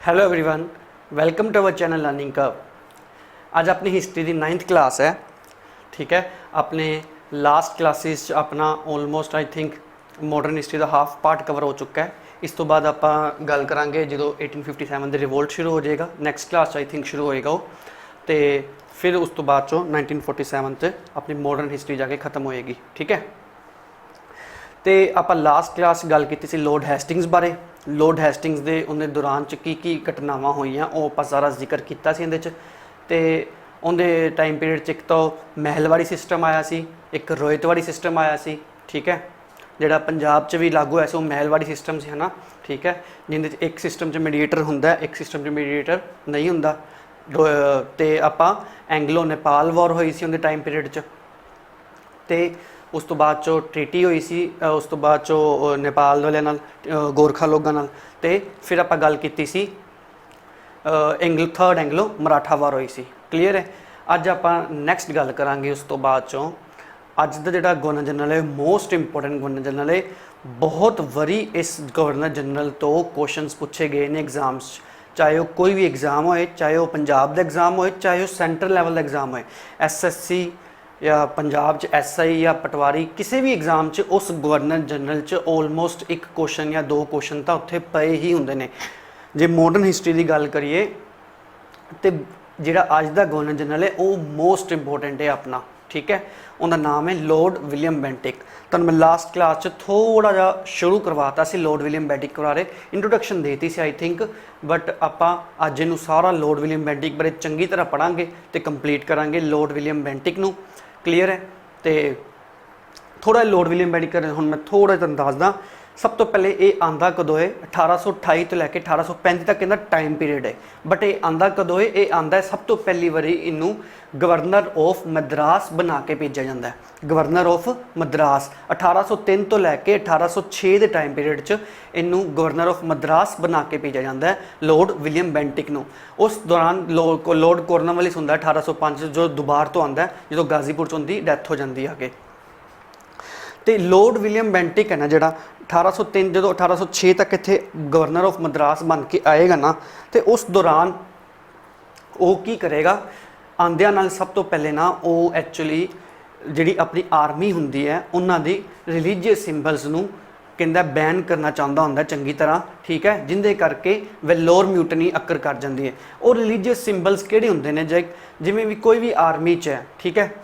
Hello everyone, welcome to our channel learning curve. आज अपनी history की 9th क्लास है। ठीक है, अपने लास्ट क्लासेस अपना almost I think modern history का हाफ पार्ट कवर हो चुका है। इस तो बाद आप गल करांगे जो 1857 के रिवोल्ट शुरू हो जाएगा। नैक्सट क्लास आई थिंक शुरू होएगा वो, तो फिर उस तो बाद चो 1947 से अपनी मॉडर्न हिस्ट्री जाके खत्म होएगी। ठीक है, तो आप लास्ट क्लास गल की सी लॉर्ड हैस्टिंग्स बारे। लॉर्ड हैस्टिंग्स के उन्हें दौरान की घटनावां हुई वो आप सारा जिक्र किया सी। तो उनके टाइम पीरियड एक तो महलवाड़ी सिस्टम आया सी, एक रोयतवाड़ी सिस्टम आया सी। ठीक है, जोड़ा पंजाब च भी लागू होया सी वो महलवाड़ी सिस्टम से है ना। ठीक है, जिंदे एक सिस्टम च मीडिएटर हुंदा, एक सिस्टम च मीडिएटर नहीं हुंदा। तो आपां एंग्लो नेपाल वॉर हुई सी उनके टाइम पीरियड च, ते उस तो बाद चो ट्रीटी हुई सी, उस तो बाद चो नेपाल वाले नाल गोरखा लोगों नाल। ते फिर आप गल की सी थर्ड एंग्लो मराठा वार हुई सी। क्लीयर है। अज आप नैक्सट गल करांगे उस तो बाद चो अज का जोड़ा गवर्नर जनरल है, मोस्ट इंपोर्टेंट गवर्नर जनरल है। बहुत वरी इस गवर्नर जनरल तो क्वेश्चनस पूछे गए ने एग्जाम्स, चाहे वो कोई भी एग्जाम होए, चाहे वो पंजाब का एग्जाम होए, चाहे वो सेंट्रल लैवल का एग्जाम होए, SSC या पंजाब च SI या पटवारी, किसी भी एग्जाम च उस गवर्नर जनरल च ऑलमोस्ट एक क्वेश्चन या दो क्वेश्चन तो उत्थे पे ही होंगे ने। जे मॉडर्न हिस्ट्री की गल करिए तो जोड़ा अज का गवर्नर जनरल है वो मोस्ट इंपोर्टेंट है अपना। ठीक है, उनका नाम है लॉर्ड विलियम बेंटिक। तो मैं लास्ट क्लास थोड़ा जहा शुरू करवाता सी लॉर्ड विलियम बेंटिक बारे, इंट्रोडक्शन देती सी आई थिंक, बट आप अज इनू सारा लॉर्ड विलियम बेंटिक बारे चंगी तरह पढ़ांगे तो कंप्लीट करांगे लॉर्ड विलियम बेंटिक नू। क्लीयर है। तो थोड़ा लॉर्ड विलियम बेंटिक हुण मैं थोड़ा तुहानूं दसदा। सब तो पहले ये आंदा कदों है 1828 तो लैके 1835 तक इहदा टाइम पीरियड है। बट ये आंदा कदों है, ये आंदा है सब तो पहली बारी इनू गवर्नर ऑफ मद्रास बना के भेजा जाता है। गवर्नर ऑफ मद्रास 1803 तो लैके 1806 के टाइम पीरियड च इनू गवर्नर ऑफ मद्रास बना के भेजा जाता है लॉर्ड विलियम बेंटिक नू। उस दौरान लॉर्ड कॉर्नवालिस हुंदा 1805 जो दुबार तो आंदा है जो गाजीपुर च उनकी डैथ हो जाती है आगे। तो लॉर्ड विलियम बेंटिक है ना जोड़ा 1803 जो 1806 तक इत्थे गवर्नर ऑफ मद्रास बन के आएगा ना, तो उस दौरान वो की करेगा आंदियां नाल सब तो पहले ना वो एक्चुअली जिहड़ी अपनी आर्मी हुंदी है उन्होंने रिलीजियस सिंबल्स नूं कहंदा बैन करना चाहता होंदा चंगी तरह। ठीक है, जिंदे करके वेलोर म्यूटनी अक्कर कर जाती है। और रिलीजियस सिंबल्स किहड़े हुंदे ने जिवें भी कोई भी आर्मी च है। ठीक है,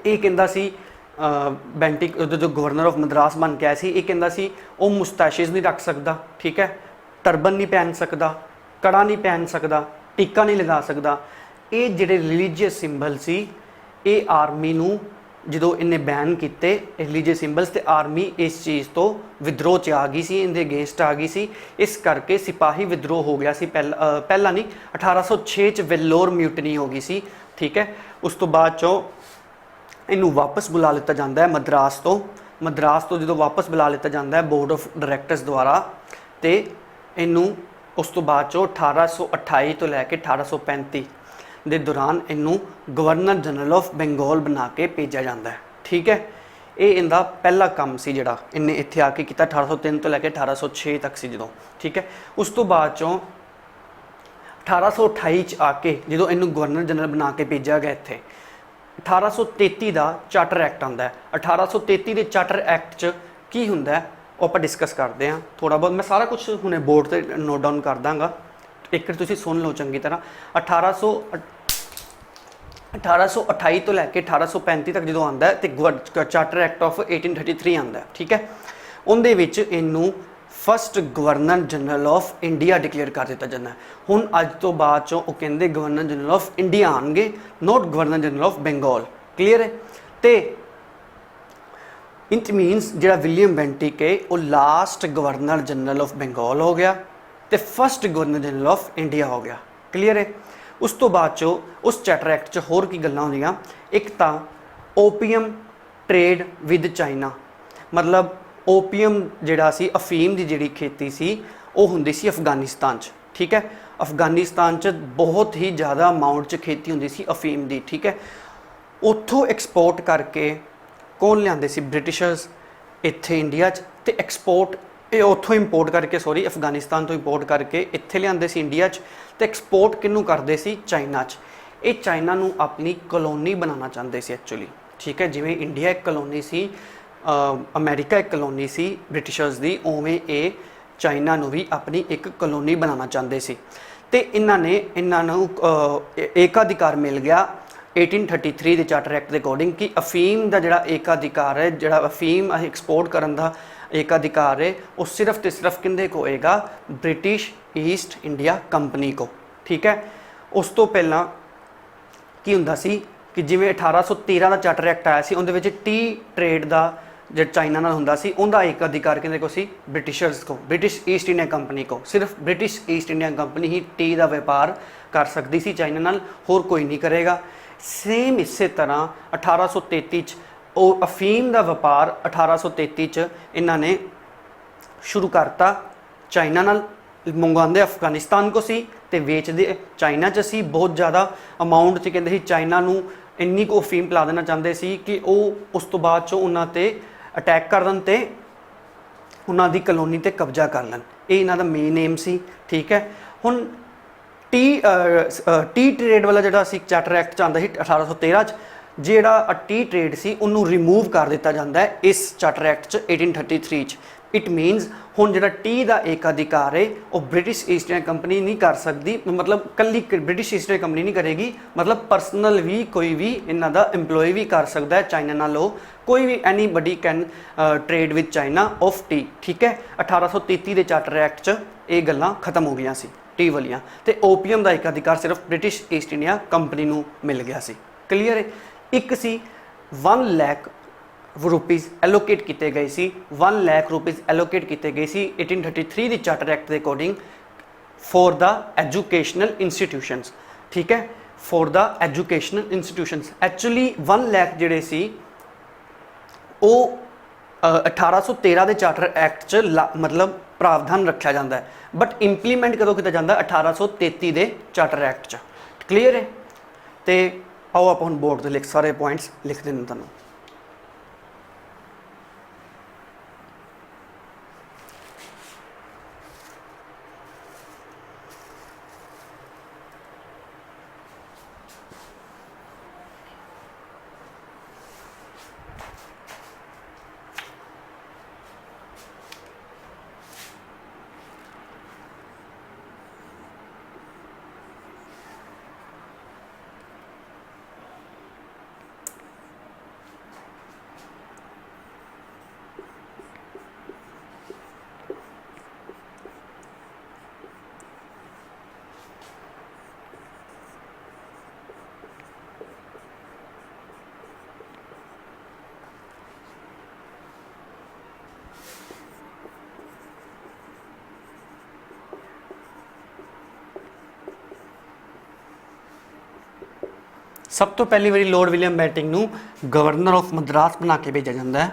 ये कहंदा सी बेंटिक जो गवर्नर ऑफ मद्रास बन के आया सी, ये कहंदा सी वो मुस्ताशिज नहीं रख सकता। ठीक है, टर्बन नहीं पहन सकता, कड़ा नहीं पहन सकता, टीका नहीं लगा सकता। ये जिहड़े रिलीजियस सिंबल सी ये आर्मी नूं जो इन्हें बैन किए रिलीजियस सिंबल्स, तो आर्मी इस चीज़ तो विद्रोह च आ गई सी, इनके अगेंस्ट आ गई सी। इस करके सिपाही विद्रोह हो गया सी। पहला नहीं 1806 च वेल्लोर म्यूटनी हो गई सी। ठीक है, उस तो बाद चो इनू वापस बुला लिया जाता है मद्रास तो जो वापस बुला लिया जाता है बोर्ड ऑफ डायरैक्टर्स द्वारा। तो इनू उस तो बाद चो 1828 तो लैके 1835 के दौरान इनू गवर्नर जनरल ऑफ बंगाल बना के भेजा जाता है। ठीक है, ये इनका पहला काम सी जिहड़ा इन्हें इत्थे आके किया 1803 तो लैके 1806 तक सी जो। ठीक है, उस तो बाद चो 1828 आके जो इनू गवर्नर जनरल बना के भेजा गया इत्थे 1833 का चार्टर एक्ट आता है। 1833 के चार्टर एक्ट च की हुंदा है वो आप डिस्कस करते हैं थोड़ा बहुत। मैं सारा कुछ हुणे बोर्ड से नोट डाउन कर दाँगा, एक तुसीं सुन लो चंगी तरह। 1828 तो लैके 1835 तक जो आता है तो चार्टर एक्ट ऑफ 1833 आता है। ठीक है, उनदे विच इनू first governor general of India declare कर दिता जाता है। हुण अज तो बाद चो वो कहते गवर्नर जनरल ऑफ इंडिया आएंगे, not governor general of Bengal. Clear है। तो इट मीनस जो विलियम बेंटिक है वो last governor general of Bengal हो गया, तो first governor general of India हो गया। क्लीयर है। उस तो बाद चो उस चार्टर एक्ट च होर की गल्लां होंदियां, एक तो ओपीएम ट्रेड विद चाइना, मतलब ओपीएम जिहड़ा सी अफीम की जिहड़ी खेती सी वो हुंदी सी अफगानिस्तान च। ठीक है, अफगानिस्तान च बहुत ही ज़्यादा अमाउंट च खेती हुंदी सी अफीम की। ठीक है, उत्थों एक्सपोर्ट करके कौन लियाते सी ब्रिटिशर्स इत्थे इंडिया च, ते एक्सपोर्ट ਇਹ ਉੱਥੋਂ ਇੰਪੋਰਟ ਕਰਕੇ, ਸੌਰੀ ਅਫਗਾਨਿਸਤਾਨ ਤੋਂ ਇੰਪੋਰਟ ਕਰਕੇ ਇੱਥੇ ਲਿਆਂਦੇ ਸੀ ਇੰਡੀਆ 'ਚ, ਤੇ ਐਕਸਪੋਰਟ ਕਿਹਨੂੰ ਕਰਦੇ ਸੀ? ਚਾਈਨਾ 'ਚ। ਇਹ ਚਾਈਨਾ ਨੂੰ ਆਪਣੀ ਕਲੋਨੀ ਬਣਾਉਣਾ ਚਾਹੁੰਦੇ ਸੀ ਐਕਚੁਅਲੀ, ਠੀਕ ਹੈ। ਜਿਵੇਂ ਇੰਡੀਆ ਇੱਕ ਕਲੋਨੀ ਸੀ, ਅਮਰੀਕਾ ਇੱਕ ਕਲੋਨੀ ਸੀ ਬ੍ਰਿਟਿਸ਼ਰਸ ਦੀ, ਉਵੇਂ ਇਹ ਚਾਈਨਾ ਨੂੰ ਵੀ ਆਪਣੀ ਇੱਕ ਕਲੋਨੀ ਬਣਾਉਣਾ ਚਾਹੁੰਦੇ ਸੀ। ਤੇ ਇਹਨਾਂ ਨੂੰ ਏਕਾਧਿਕਾਰ ਮਿਲ ਗਿਆ 1833 ਦੇ ਚਾਰਟਰ ਐਕਟ ਦੇ ਅਕੋਰਡਿੰਗ ਕਿ ਅਫੀਮ ਦਾ ਜਿਹੜਾ ਏਕਾਧਿਕਾਰ ਹੈ, ਜਿਹੜਾ ਅਫੀਮ ਐਕਸਪੋਰਟ ਕਰਨ ਦਾ ਏਕਾਧਿਕਾਰ ਹੈ, ਉਹ ਸਿਰਫ ਤੇ ਸਿਰਫ ਕਿੰਦੇ ਕੋ ਹੋਏਗਾ? ਬ੍ਰਿਟਿਸ਼ ਈਸਟ ਇੰਡੀਆ ਕੰਪਨੀ ਕੋ, ਠੀਕ ਹੈ। ਉਸ ਤੋਂ ਪਹਿਲਾਂ ਕੀ ਹੁੰਦਾ ਸੀ ਕਿ ਜਿਵੇਂ 1813 ਦਾ ਚਾਰਟਰ ਐਕਟ ਆਇਆ ਸੀ, ਉਹਦੇ ਵਿੱਚ ਟੀ ਟ੍ਰੇਡ ਦਾ ਜਿਹੜਾ ਚਾਈਨਾ ਨਾਲ ਹੁੰਦਾ ਸੀ, ਉਹਦਾ ਇੱਕ ਅਧਿਕਾਰ ਕਿਹਦੇ ਕੋ ਸੀ? ਬ੍ਰਿਟਿਸ਼ਰਸ ਕੋ, ਬ੍ਰਿਟਿਸ਼ ਈਸਟ ਇੰਡੀਆ ਕੰਪਨੀ ਕੋ। ਸਿਰਫ ਬ੍ਰਿਟਿਸ਼ ਈਸਟ ਇੰਡੀਆ ਕੰਪਨੀ ਹੀ ਟੀ ਦਾ ਵਪਾਰ ਕਰ ਸਕਦੀ ਸੀ ਚਾਈਨਾ ਨਾਲ, ਹੋਰ ਕੋਈ ਨਹੀਂ ਕਰੇਗਾ। ਸੇਮ ਇਸੇ ਤਰ੍ਹਾਂ 1833 'ਚ ਉਹ ਅਫੀਮ ਦਾ ਵਪਾਰ 1833 'ਚ ਇਹਨਾਂ ਨੇ ਸ਼ੁਰੂ ਕਰਤਾ ਚਾਈਨਾ ਨਾਲ, ਮੰਗਵਾਉਂਦੇ ਅਫਗਾਨਿਸਤਾਨ ਕੋ ਸੀ ਤੇ ਵੇਚਦੇ ਚਾਈਨਾ 'ਚ ਸੀ। ਬਹੁਤ ਜ਼ਿਆਦਾ ਅਮਾਊਂਟ 'ਚ ਕਹਿੰਦੇ ਸੀ ਚਾਈਨਾ ਨੂੰ ਇੰਨੀ ਕੁ ਅਫੀਮ ਪਿਲਾ ਦੇਣਾ ਚਾਹੁੰਦੇ ਸੀ ਕਿ ਉਹ ਉਸ ਤੋਂ ਬਾਅਦ 'ਚੋਂ ਉਹਨਾਂ 'ਤੇ ਅਟੈਕ ਕਰ ਦੇਣ ਤੇ ਉਹਨਾਂ ਦੀ ਕਲੋਨੀ 'ਤੇ ਕਬਜ਼ਾ ਕਰ ਲੈਣ। ਇਹ ਇਹਨਾਂ ਦਾ ਮੇਨ ਏਮ ਸੀ, ਠੀਕ ਹੈ। ਹੁਣ ਟੀ ਟ੍ਰੇਡ ਵਾਲਾ ਜਿਹੜਾ ਸੀ ਚਾਰਟਰ ਐਕਟ 'ਚ ਆਉਂਦਾ ਸੀ 1813 'ਚ, ਜਿਹੜਾ ਟੀ ਟ੍ਰੇਡ ਸੀ ਉਹਨੂੰ ਰਿਮੂਵ ਕਰ ਦਿੱਤਾ ਜਾਂਦਾ ਹੈ ਇਸ ਚਾਰਟਰ ਐਕਟ 'ਚ 1833 'ਚ। ਇਟ ਮੀਨਸ ਹੁਣ ਜਿਹੜਾ ਟੀ ਦਾ ਇੱਕ ਅਧਿਕਾਰ ਹੈ ਉਹ ਬ੍ਰਿਟਿਸ਼ ਈਸਟ ਇੰਡੀਆ ਕੰਪਨੀ ਨਹੀਂ ਕਰ ਸਕਦੀ, ਮਤਲਬ ਕੱਲੀ ਬ੍ਰਿਟਿਸ਼ ਈਸਟ ਇੰਡੀਆ ਕੰਪਨੀ ਨਹੀਂ ਕਰੇਗੀ, ਮਤਲਬ ਪਰਸਨਲ ਵੀ ਕੋਈ ਵੀ ਇਹਨਾਂ ਦਾ EMPLOYE ਵੀ ਕਰ ਸਕਦਾ ਹੈ ਚਾਈਨਾ ਨਾਲ। ਉਹ ਕੋਈ ਵੀ anybody can trade with China of tea, ਠੀਕ ਹੈ। 1833 ਦੇ ਚਾਰਟਰ ਐਕਟ 'ਚ ਇਹ ਗੱਲਾਂ ਖਤਮ ਹੋ ਗਈਆਂ ਸੀ ਟੀ ਵਾਲੀਆਂ, ਤੇ ਓਪੀਅਮ ਦਾ ਇੱਕ ਅਧਿਕਾਰ ਸਿਰਫ ਬ੍ਰਿਟਿਸ਼ ਈਸਟ ਇੰਡੀਆ ਕੰਪਨੀ ਨੂੰ ਮਿਲ ਗਿਆ ਸੀ। ਕਲੀਅਰ ਹੈ। ਇੱਕ ਸੀ 1 ਲੱਖ ਰੁਪੀਜ਼ ਐਲੋਕੇਟ ਕੀਤੇ ਗਏ ਸੀ, 1 ਲੱਖ ਰੁਪੀਜ਼ ਐਲੋਕੇਟ ਕੀਤੇ ਗਏ ਸੀ 1833 ਦੀ ਚਾਰਟਰ ਐਕਟ ਦੇ according for the educational institutions, ਠੀਕ ਹੈ, for the educational institutions. Actually 1 lakh ਜਿਹੜੇ ਸੀ ਉਹ 1813 ਦੇ ਚਾਰਟਰ ਐਕਟ 'ਚ ਮਤਲਬ ਪ੍ਰਾਵਧਾਨ ਰੱਖਿਆ ਜਾਂਦਾ ਹੈ, ਬਟ ਇੰਪਲੀਮੈਂਟ ਕਦੋਂ ਕੀਤਾ ਜਾਂਦਾ? 1833 ਦੇ ਚਾਰਟਰ ਐਕਟ 'ਚ। ਕਲੀਅਰ ਹੈ। ਤੇ ਆਓ ਆਪਾਂ ਹੁਣ ਬੋਰਡ 'ਤੇ ਲਿਖ ਸਾਰੇ ਪੁਆਇੰਟਸ ਲਿਖ ਦਿੰਦੇ ਤੁਹਾਨੂੰ। ਸਭ ਤੋਂ ਪਹਿਲੀ ਵਾਰੀ ਲਾਰਡ ਵਿਲੀਅਮ ਬੈਂਟਿੰਗ ਨੂੰ ਗਵਰਨਰ ਆਫ ਮਦਰਾਸ ਬਣਾ ਕੇ ਭੇਜਿਆ ਜਾਂਦਾ ਹੈ।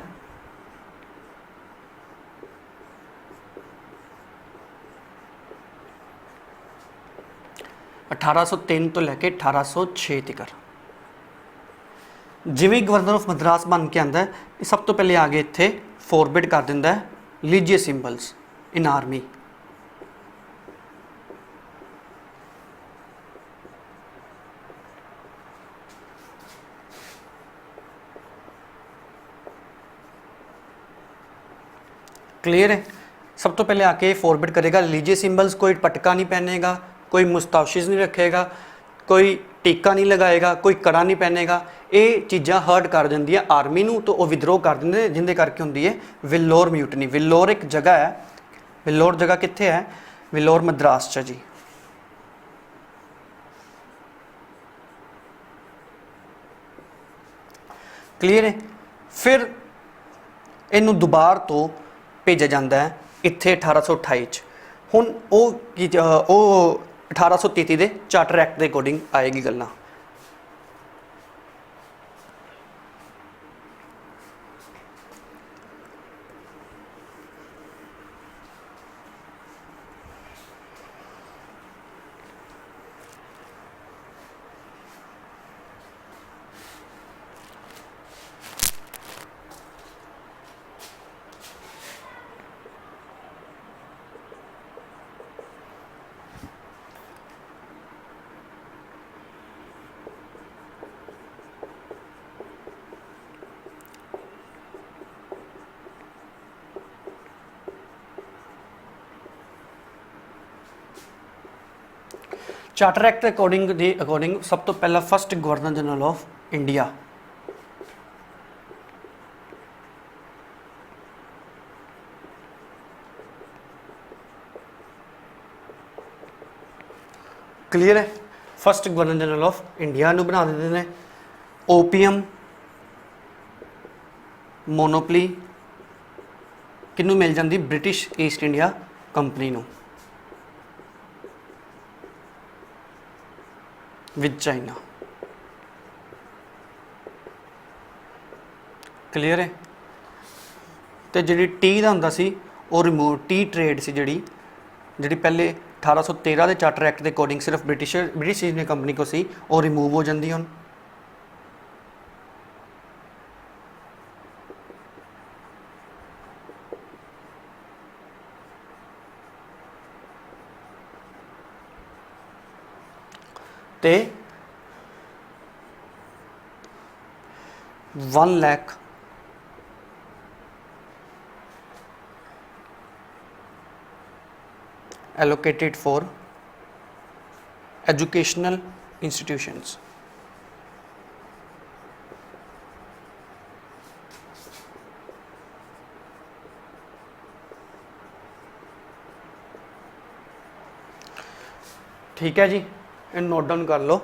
1803 ਤੋਂ ਲੈ ਕੇ 1806 ਤੱਕ। ਜਿਵੇਂ ਗਵਰਨਰ ਆਫ ਮਦਰਾਸ ਬਣ ਕੇ ਆਉਂਦਾ ਹੈ, ਸਭ ਤੋਂ ਪਹਿਲੇ ਆ ਕੇ ਇੱਥੇ ਫੋਰਬਿਡ ਕਰ ਦਿੰਦਾ ਹੈ ਰਿਲੀਜੀਅਸ ਸਿੰਬਲਸ ਇਨ ਆਰਮੀ। क्लियर है। सब तो पहले आके फॉरबिड करेगा रिलीजियस सिंबल्स, कोई पटका नहीं पहनेगा, कोई मुस्ताशिज नहीं रखेगा, कोई टीका नहीं लगाएगा, कोई कड़ा नहीं पहनेगा। ये चीज़ां हर्ट कर दिंदियां आर्मी नूं, तो वह विद्रोह कर देंगे, जिंदे करके हुंदी है विल्लोर म्यूटनी। विल्लोर एक जगह है, विल्लोर जगह कित्थे है? विल्लोर मद्रास च जी। क्लीयर है। फिर इनू दोबारा तो भेजा जाता है इत्थे 1828 च। हुण वो 1833 के चार्टर एक्ट के अकॉर्डिंग आएगी गल्लां। ਚਾਰਟਰ ਐਕਟ ਦੇ ਅਕੋਰਡਿੰਗ ਸਭ ਤੋਂ ਪਹਿਲਾਂ first governor general of India clear है। First governor general of India ਨੂੰ ਬਣਾ ਦਿੰਦੇ ਨੇ। ਓਪੀਅਮ ਮੋਨੋਪਲੀ ਕਿਹਨੂੰ ਮਿਲ ਜਾਂਦੀ? ਬ੍ਰਿਟਿਸ਼ ਈਸਟ ਇੰਡੀਆ ਕੰਪਨੀ ਨੂੰ ਵਿਦ ਚਾਈਨਾ। ਕਲੀਅਰ ਹੈ। ਤੇ ਜਿਹੜੀ ਟੀ ਦਾ ਹੁੰਦਾ ਸੀ ਉਹ ਰਿਮੂਵ, ਟੀ ਟ੍ਰੇਡ ਸੀ ਜਿਹੜੀ ਪਹਿਲੇ 1813 ਦੇ ਚਾਰਟਰ ਐਕਟ ਦੇ ਅਕੋਰਡਿੰਗ ਸਿਰਫ ਬ੍ਰਿਟਿਸ਼ ਈਸਟ ਇੰਡੀਆ ਕੰਪਨੀ ਕੋ ਸੀ, ਉਹ ਰਿਮੂਵ ਹੋ ਜਾਂਦੀ ਹੁਣ। ਤੇ 1 lakh allocated for educational institutions। ठीक है जी, इन नोट डाउन कर लो।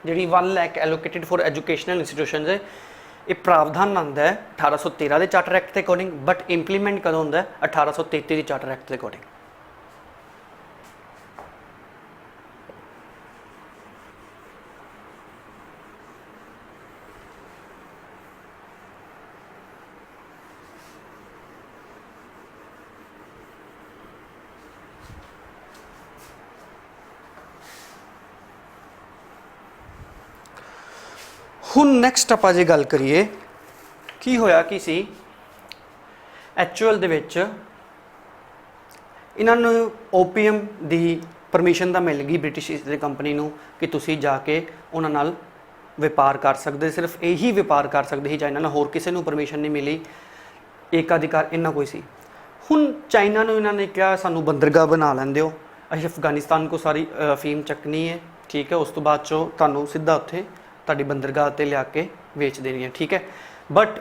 ਜਿਹੜੀ 1 ਲੱਖ ਐਲੋਕੇਟਿਡ ਫॉर ਐਜੂਕੇਸ਼ਨਲ ਇੰਸਟੀਟਿਊਸ਼ਨਸ ਹੈ, ਇਹ ਪ੍ਰਾਵਧਾਨ ਆਉਂਦਾ ਹੈ 1813 ਦੇ ਚਾਰਟਰ ਐਕਟ ਦੇ ਅਕੋਰਡਿੰਗ, ਬਟ ਇੰਪਲੀਮੈਂਟ ਕਦੋਂ ਹੁੰਦਾ ਹੈ? 1833 ਦੇ ਚਾਰਟਰ ਐਕਟ ਦੇ ਅਕੋਰਡਿੰਗ। ਹੁਣ ਨੈਕਸਟ ਆਪਾਂ ਜੇ ਗੱਲ ਕਰੀਏ ਕੀ ਹੋਇਆ ਕੀ ਸੀ ਐਕਚੁਅਲ ਦੇ ਵਿੱਚ, ਇਹਨਾਂ ਨੂੰ ਓਪੀਐਮ ਦੀ ਪਰਮਿਸ਼ਨ ਤਾਂ ਮਿਲ ਗਈ ਬ੍ਰਿਟਿਸ਼ ਈਸਟ ਇੰਡੀਆ ਕੰਪਨੀ ਨੂੰ ਕਿ ਤੁਸੀਂ ਜਾ ਕੇ ਉਹਨਾਂ ਨਾਲ ਵਪਾਰ ਕਰ ਸਕਦੇ, ਸਿਰਫ ਇਹੀ ਵਪਾਰ ਕਰ ਸਕਦੇ ਸੀ ਚਾਈਨਾ ਨਾਲ, ਹੋਰ ਕਿਸੇ ਨੂੰ ਪਰਮਿਸ਼ਨ ਨਹੀਂ ਮਿਲੀ, ਏਕਾਧਿਕਾਰ ਇਹਨਾਂ ਕੋਈ ਸੀ। ਹੁਣ ਚਾਈਨਾ ਨੂੰ ਇਹਨਾਂ ਨੇ ਕਿਹਾ ਸਾਨੂੰ ਬੰਦਰਗਾਹ ਬਣਾ ਲੈਂਦੇ ਹੋ, ਅਸੀਂ ਅਫਗਾਨਿਸਤਾਨ ਕੋ ਸਾਰੀ ਅਫੀਮ ਚੱਕਣੀ ਹੈ, ਠੀਕ ਹੈ, ਉਸ ਤੋਂ ਬਾਅਦ ਚੋਂ ਤੁਹਾਨੂੰ ਸਿੱਧਾ ਉੱਥੇ ਤੁਹਾਡੀ ਬੰਦਰਗਾਹ 'ਤੇ ਲਿਆ ਕੇ ਵੇਚ ਦੇਣੀ ਹੈ, ਠੀਕ ਹੈ। ਬਟ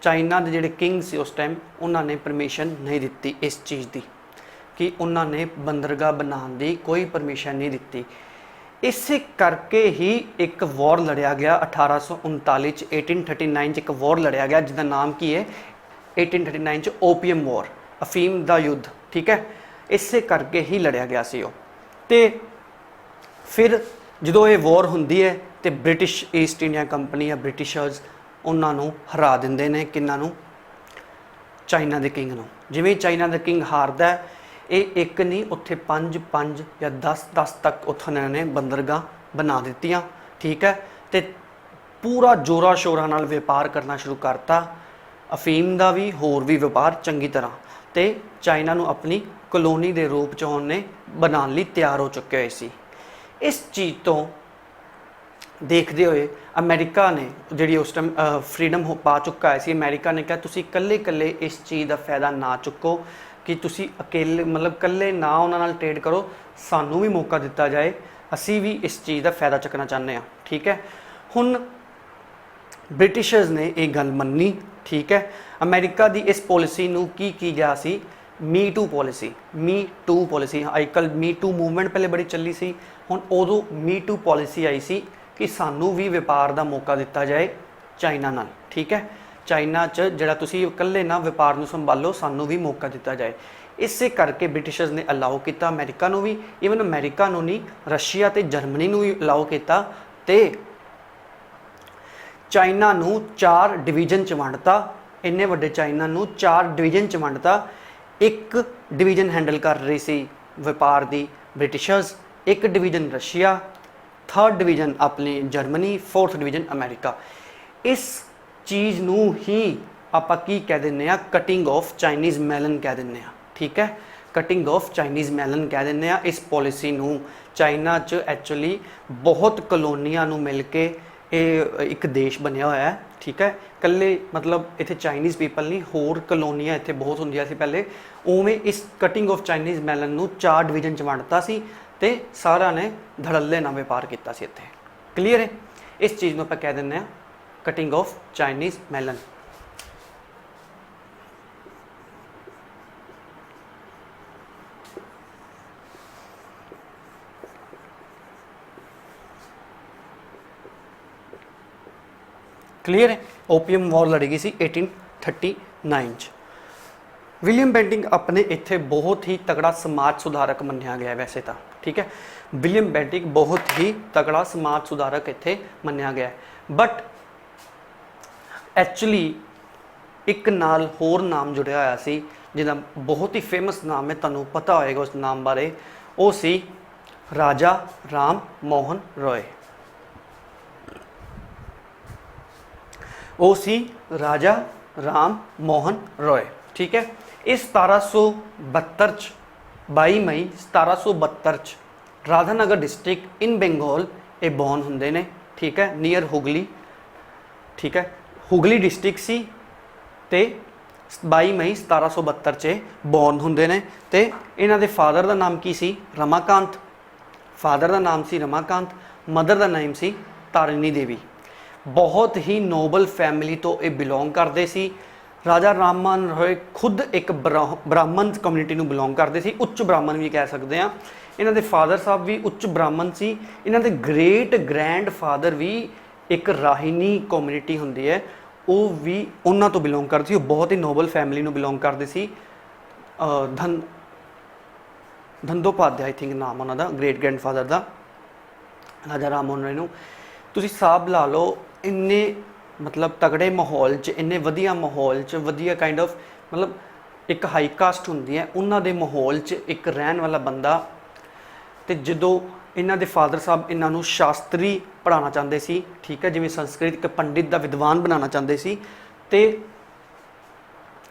ਚਾਈਨਾ ਦੇ ਜਿਹੜੇ ਕਿੰਗ ਸੀ ਉਸ ਟਾਈਮ, ਉਹਨਾਂ ਨੇ ਪਰਮਿਸ਼ਨ ਨਹੀਂ ਦਿੱਤੀ ਇਸ ਚੀਜ਼ ਦੀ, ਕਿ ਉਹਨਾਂ ਨੇ ਬੰਦਰਗਾਹ ਬਣਾਉਣ ਦੀ ਕੋਈ ਪਰਮਿਸ਼ਨ ਨਹੀਂ ਦਿੱਤੀ। ਇਸੇ ਕਰਕੇ ਹੀ ਇੱਕ ਵਾਰ ਲੜਿਆ ਗਿਆ 1839 'ਚ, 1839 'ਚ ਇੱਕ ਵਾਰ ਲੜਿਆ ਗਿਆ ਜਿਹਦਾ ਨਾਮ ਕੀ ਹੈ? 1839 'ਚ ਓਪੀਅਮ ਵਾਰ, ਅਫੀਮ ਦਾ ਯੁੱਧ, ਠੀਕ ਹੈ। ਇਸੇ ਕਰਕੇ ਹੀ ਲੜਿਆ ਗਿਆ ਸੀ ਉਹ। ਤੇ ਫਿਰ ਜਦੋਂ ਇਹ ਵਾਰ ਹੁੰਦੀ ਹੈ ਤੇ ਬ੍ਰਿਟਿਸ਼ ਈਸਟ ਇੰਡੀਆ ਕੰਪਨੀ ਜਾਂ ਬ੍ਰਿਟਿਸ਼ਰਸ ਉਹਨਾਂ ਨੂੰ ਹਰਾ ਦਿੰਦੇ ਨੇ, ਕਿਹਨਾਂ ਨੂੰ? ਚਾਈਨਾ ਦੇ ਕਿੰਗ ਨੂੰ। ਜਿਵੇਂ ਚਾਈਨਾ ਦਾ ਕਿੰਗ ਹਾਰਦਾ ਹੈ, ਇਹ ਇੱਕ ਨਹੀਂ ਉੱਥੇ 5 ਜਾਂ 10 ਤੱਕ ਉੱਥੋਂ ਇਹਨਾਂ ਨੇ ਬੰਦਰਗਾਹ ਬਣਾ ਦਿੱਤੀਆਂ, ਠੀਕ ਹੈ। ਤੇ ਪੂਰਾ ਜੋਰਾ ਸ਼ੋਰਾਂ ਨਾਲ ਵਪਾਰ ਕਰਨਾ ਸ਼ੁਰੂ ਕਰਤਾ, ਅਫੀਮ ਦਾ ਵੀ ਹੋਰ ਵੀ ਵਪਾਰ ਚੰਗੀ ਤਰ੍ਹਾਂ, ਤੇ ਚਾਈਨਾ ਨੂੰ ਆਪਣੀ ਕਲੋਨੀ ਦੇ ਰੂਪ 'ਚ ਉਹਨੇ ਬਣਾਉਣ ਲਈ ਤਿਆਰ ਹੋ ਚੁੱਕੇ ਹੋਏ ਸੀ। ਇਸ ਚੀਜ਼ ਤੋਂ ਦੇਖਦੇ ਹੋਏ ਅਮਰੀਕਾ ਨੇ ਜਿਹੜੀ ਉਸ ਟਾਈਮ ਫਰੀडम ਪਾ ਚੁੱਕਾ ਸੀ, ਅਮਰੀਕਾ ਨੇ ਕਿਹਾ ਤੁਸੀਂ ਇਕੱਲੇ ਇਸ ਚੀਜ਼ ਦਾ ਫਾਇਦਾ ਨਾ ਚੁੱਕੋ, ਕਿ ਤੁਸੀਂ ਅਕੇਲੇ ਮਤਲਬ ਇਕੱਲੇ ਨਾ ਉਹਨਾਂ ਨਾਲ ਟ੍ਰੇਡ ਕਰੋ, ਸਾਨੂੰ ਵੀ ਮੌਕਾ ਦਿੱਤਾ ਜਾਏ, ਅਸੀਂ ਵੀ ਇਸ ਚੀਜ਼ ਦਾ ਫਾਇਦਾ ਚੱਕਣਾ ਚਾਹੁੰਦੇ ਹਾਂ, ਠੀਕ ਹੈ। ਹੁਣ ਬ੍ਰਿਟਿਸ਼ਰਸ ਨੇ ਇਹ ਗੱਲ ਮੰਨੀ, ਠੀਕ ਹੈ। ਅਮਰੀਕਾ ਦੀ ਇਸ ਪੋਲਿਸੀ ਨੂੰ ਕੀ ਗਿਆ ਸੀ? ਮੀ ਟੂ ਪੋਲਿਸੀ। ਅੱਜ ਕੱਲ੍ਹ ਮੀ ਟੂ ਮੂਵਮੈਂਟ ਪਹਿਲੇ ਬੜੀ ਚੱਲੀ ਸੀ, ਹੁਣ ਉਦੋਂ ਮੀ ਟੂ ਪੋਲਿਸੀ ਆਈ ਸੀ ਕਿ ਸਾਨੂੰ ਵੀ ਵਪਾਰ ਦਾ ਮੌਕਾ ਦਿੱਤਾ ਜਾਏ ਚਾਈਨਾ ਨਾਲ, ਠੀਕ ਹੈ। ਚਾਈਨਾ 'ਚ ਜਿਹੜਾ ਤੁਸੀਂ ਇਕੱਲੇ ਨਾ ਵਪਾਰ ਨੂੰ ਸੰਭਾਲੋ, ਸਾਨੂੰ ਵੀ ਮੌਕਾ ਦਿੱਤਾ ਜਾਏ। ਇਸੇ ਕਰਕੇ ਬ੍ਰਿਟਿਸ਼ਰਸ ਨੇ ਅਲਾਓ ਕੀਤਾ ਅਮਰੀਕਾ ਨੂੰ ਵੀ, ਈਵਨ ਅਮਰੀਕਾ ਨੂੰ ਨਹੀਂ, ਰਸ਼ੀਆ ਤੇ ਜਰਮਨੀ ਨੂੰ ਵੀ ਅਲਾਓ ਕੀਤਾ, ਤੇ ਚਾਈਨਾ ਨੂੰ 4 ਡਿਵੀਜ਼ਨ 'ਚ ਵੰਡਤਾ। ਇੰਨੇ ਵੱਡੇ ਚਾਈਨਾ ਨੂੰ 4 ਡਿਵੀਜ਼ਨ 'ਚ ਵੰਡਤਾ। ਇੱਕ ਡਿਵੀਜ਼ਨ ਹੈਂਡਲ ਕਰ ਰਹੀ ਸੀ ਵਪਾਰ ਦੀ ਬ੍ਰਿਟਿਸ਼ਰਸ, ਇੱਕ ਡਿਵੀਜ਼ਨ ਰਸ਼ੀਆ, 3rd ਡਿਵੀਜ਼ਨ ਆਪਣੀ ਜਰਮਨੀ, 4th ਡਿਵੀਜ਼ਨ ਅਮਰੀਕਾ। ਇਸ ਚੀਜ਼ ਨੂੰ ਹੀ ਆਪਾਂ ਕੀ ਕਹਿ ਦਿੰਦੇ ਹਾਂ? ਕਟਿੰਗ ਆਫ ਚਾਈਨੀਜ਼ ਮੈਲਨ ਕਹਿ ਦਿੰਦੇ ਹਾਂ, ਠੀਕ ਹੈ। ਕਟਿੰਗ ਆਫ ਚਾਈਨੀਜ਼ ਮੈਲਨ ਕਹਿ ਦਿੰਦੇ ਆ ਇਸ ਪਾਲਿਸੀ ਨੂੰ। ਚਾਈਨਾ 'ਚ ਐਕਚੁਅਲੀ ਬਹੁਤ ਕਲੋਨੀਆਂ ਨੂੰ ਮਿਲ ਕੇ ਇਹ ਇੱਕ ਦੇਸ਼ ਬਣਿਆ ਹੋਇਆ ਹੈ, ਠੀਕ ਹੈ। ਇਕੱਲੇ ਮਤਲਬ ਇੱਥੇ ਚਾਈਨੀਜ਼ ਪੀਪਲ ਨਹੀਂ, ਹੋਰ ਕਲੋਨੀਆਂ ਇੱਥੇ ਬਹੁਤ ਹੁੰਦੀਆਂ ਸੀ ਪਹਿਲੇ। ਉਵੇਂ ਇਸ ਕਟਿੰਗ ਆਫ ਚਾਈਨੀਜ਼ ਮੈਲਨ ਨੂੰ 4 ਡਿਵੀਜ਼ਨ 'ਚ ਵੰਡਤਾ ਸੀ ਤੇ ਸਾਰਿਆਂ ਨੇ ਧੜੱਲੇ ਨਾਲ ਵਪਾਰ ਕੀਤਾ ਸੀ ਇੱਥੇ। ਕਲੀਅਰ ਹੈ? ਇਸ ਚੀਜ਼ ਨੂੰ ਆਪਾਂ ਕਹਿ ਦਿੰਦੇ ਆ cutting of Chinese melon. Clear ਹੈ? ਓਪੀਅਮ ਵਾਰ ਲੜੀ ਗਈ ਸੀ 1839 ਚ। ਵਿਲੀਅਮ ਬੈਂਟਿੰਗ ਆਪਣੇ ਇੱਥੇ ਬਹੁਤ ਹੀ ਤਗੜਾ ਸਮਾਜ ਸੁਧਾਰਕ ਮੰਨਿਆ ਗਿਆ ਵੈਸੇ ਤਾਂ, ਠੀਕ ਹੈ। ਵਿਲੀਅਮ ਬੈਂਟਿੰਗ ਬਹੁਤ ਹੀ ਤਗੜਾ ਸਮਾਜ ਸੁਧਾਰਕ ਇੱਥੇ ਮੰਨਿਆ ਗਿਆ, ਬਟ ਐਕਚੁਅਲੀ ਇੱਕ ਨਾਲ ਹੋਰ ਨਾਮ ਜੁੜਿਆ ਹੋਇਆ ਸੀ ਜਿਹਦਾ ਬਹੁਤ ਹੀ ਫੇਮਸ ਨਾਮ ਹੈ, ਤੁਹਾਨੂੰ ਪਤਾ ਹੋਏਗਾ ਉਸ ਨਾਮ ਬਾਰੇ। ਉਹ ਸੀ ਰਾਜਾ ਰਾਮ ਮੋਹਨ ਰਾਏ। ਉਹ ਸੀ ਰਾਜਾ ਰਾਮ ਮੋਹਨ ਰਾਏ, ਠੀਕ ਹੈ। ਇਹ 1772 ਚ 22 ਮਈ 1772 ਚ ਰਾਧਾਨਗਰ ਡਿਸਟ੍ਰਿਕਟ ਇਨ ਬੰਗਾਲ ਇਹ ਬੌਰਨ ਹੁੰਦੇ ਨੇ, ਠੀਕ ਹੈ, ਨੀਅਰ ਹੁਗਲੀ, ਠੀਕ ਹੈ। ਹੁਗਲੀ ਡਿਸਟ੍ਰਿਕਟ ਸੀ ਤੇ 22 ਮਈ 1772 ਚ ਬੌਰਨ ਹੁੰਦੇ ਨੇ। ਤੇ ਇਹਨਾਂ ਦੇ ਫਾਦਰ ਦਾ ਨਾਮ ਕੀ ਸੀ? ਰਮਾਕਾਂਤ। ਫਾਦਰ ਦਾ ਨਾਮ ਸੀ ਰਮਾਕਾਂਤ, ਮਦਰ ਦਾ ਨਾਮ ਸੀ ਤਾਰਿਣੀ ਦੇਵੀ। ਬਹੁਤ ਹੀ ਨੋਬਲ ਫੈਮਿਲੀ ਤੋਂ ਇਹ ਬਿਲੋਂਗ ਕਰਦੇ ਸੀ। ਰਾਜਾ ਰਾਮ ਮੋਹਨ ਰਾਏ ਖੁਦ ਇੱਕ ਬ੍ਰਾਹਮਣ ਕਮਿਊਨਿਟੀ ਨੂੰ ਬਿਲੋਂਗ ਕਰਦੇ ਸੀ, ਉੱਚ ਬ੍ਰਾਹਮਣ ਵੀ ਕਹਿ ਸਕਦੇ ਹਾਂ। ਇਹਨਾਂ ਦੇ ਫਾਦਰ ਸਾਹਿਬ ਵੀ ਉੱਚ ਬ੍ਰਾਹਮਣ ਸੀ। ਇਹਨਾਂ ਦੇ ਗ੍ਰੇਟ ਗ੍ਰੈਂਡ ਫਾਦਰ ਵੀ ਇੱਕ ਰਾਹਿਨੀ ਕਮਿਊਨਿਟੀ ਹੁੰਦੀ ਹੈ, ਉਹ ਵੀ ਉਹਨਾਂ ਤੋਂ ਬਿਲੋਂਗ ਕਰਦੇ ਸੀ। ਉਹ ਬਹੁਤ ਹੀ ਨੋਬਲ ਫੈਮਿਲੀ ਨੂੰ ਬਿਲੋਂਗ ਕਰਦੇ ਸੀ। ਧੰਦੋਪਾਧਿਆਏ ਆਈ ਥਿੰਕ ਨਾਮ ਉਹਨਾਂ ਦਾ, ਗ੍ਰੇਟ ਗ੍ਰੈਂਡ ਫਾਦਰ ਦਾ, ਰਾਜਾ ਰਾਮ ਮੋਹਨ ਰਾਏ ਨੂੰ। ਤੁਸੀਂ ਹਿਸਾਬ ਲਾ ਲਓ, ਇੰਨੇ ਮਤਲਬ ਤਗੜੇ ਮਾਹੌਲ 'ਚ, ਇੰਨੇ ਵਧੀਆ ਮਾਹੌਲ 'ਚ, ਵਧੀਆ ਕਾਈਂਡ ਆਫ ਮਤਲਬ ਇੱਕ ਹਾਈ ਕਾਸਟ ਹੁੰਦੀ ਹੈ, ਉਹਨਾਂ ਦੇ ਮਾਹੌਲ 'ਚ ਇੱਕ ਰਹਿਣ ਵਾਲਾ ਬੰਦਾ। ਤੇ ਜਦੋਂ ਇਹਨਾਂ ਦੇ ਫਾਦਰ ਸਾਹਿਬ ਇਹਨਾਂ ਨੂੰ ਸ਼ਾਸਤਰੀ ਪੜ੍ਹਾਉਣਾ ਚਾਹੁੰਦੇ ਸੀ, ਠੀਕ ਹੈ, ਜਿਵੇਂ ਸੰਸਕ੍ਰਿਤ ਇੱਕ ਪੰਡਿਤ ਦਾ ਵਿਦਵਾਨ ਬਣਾਉਣਾ ਚਾਹੁੰਦੇ ਸੀ, ਤੇ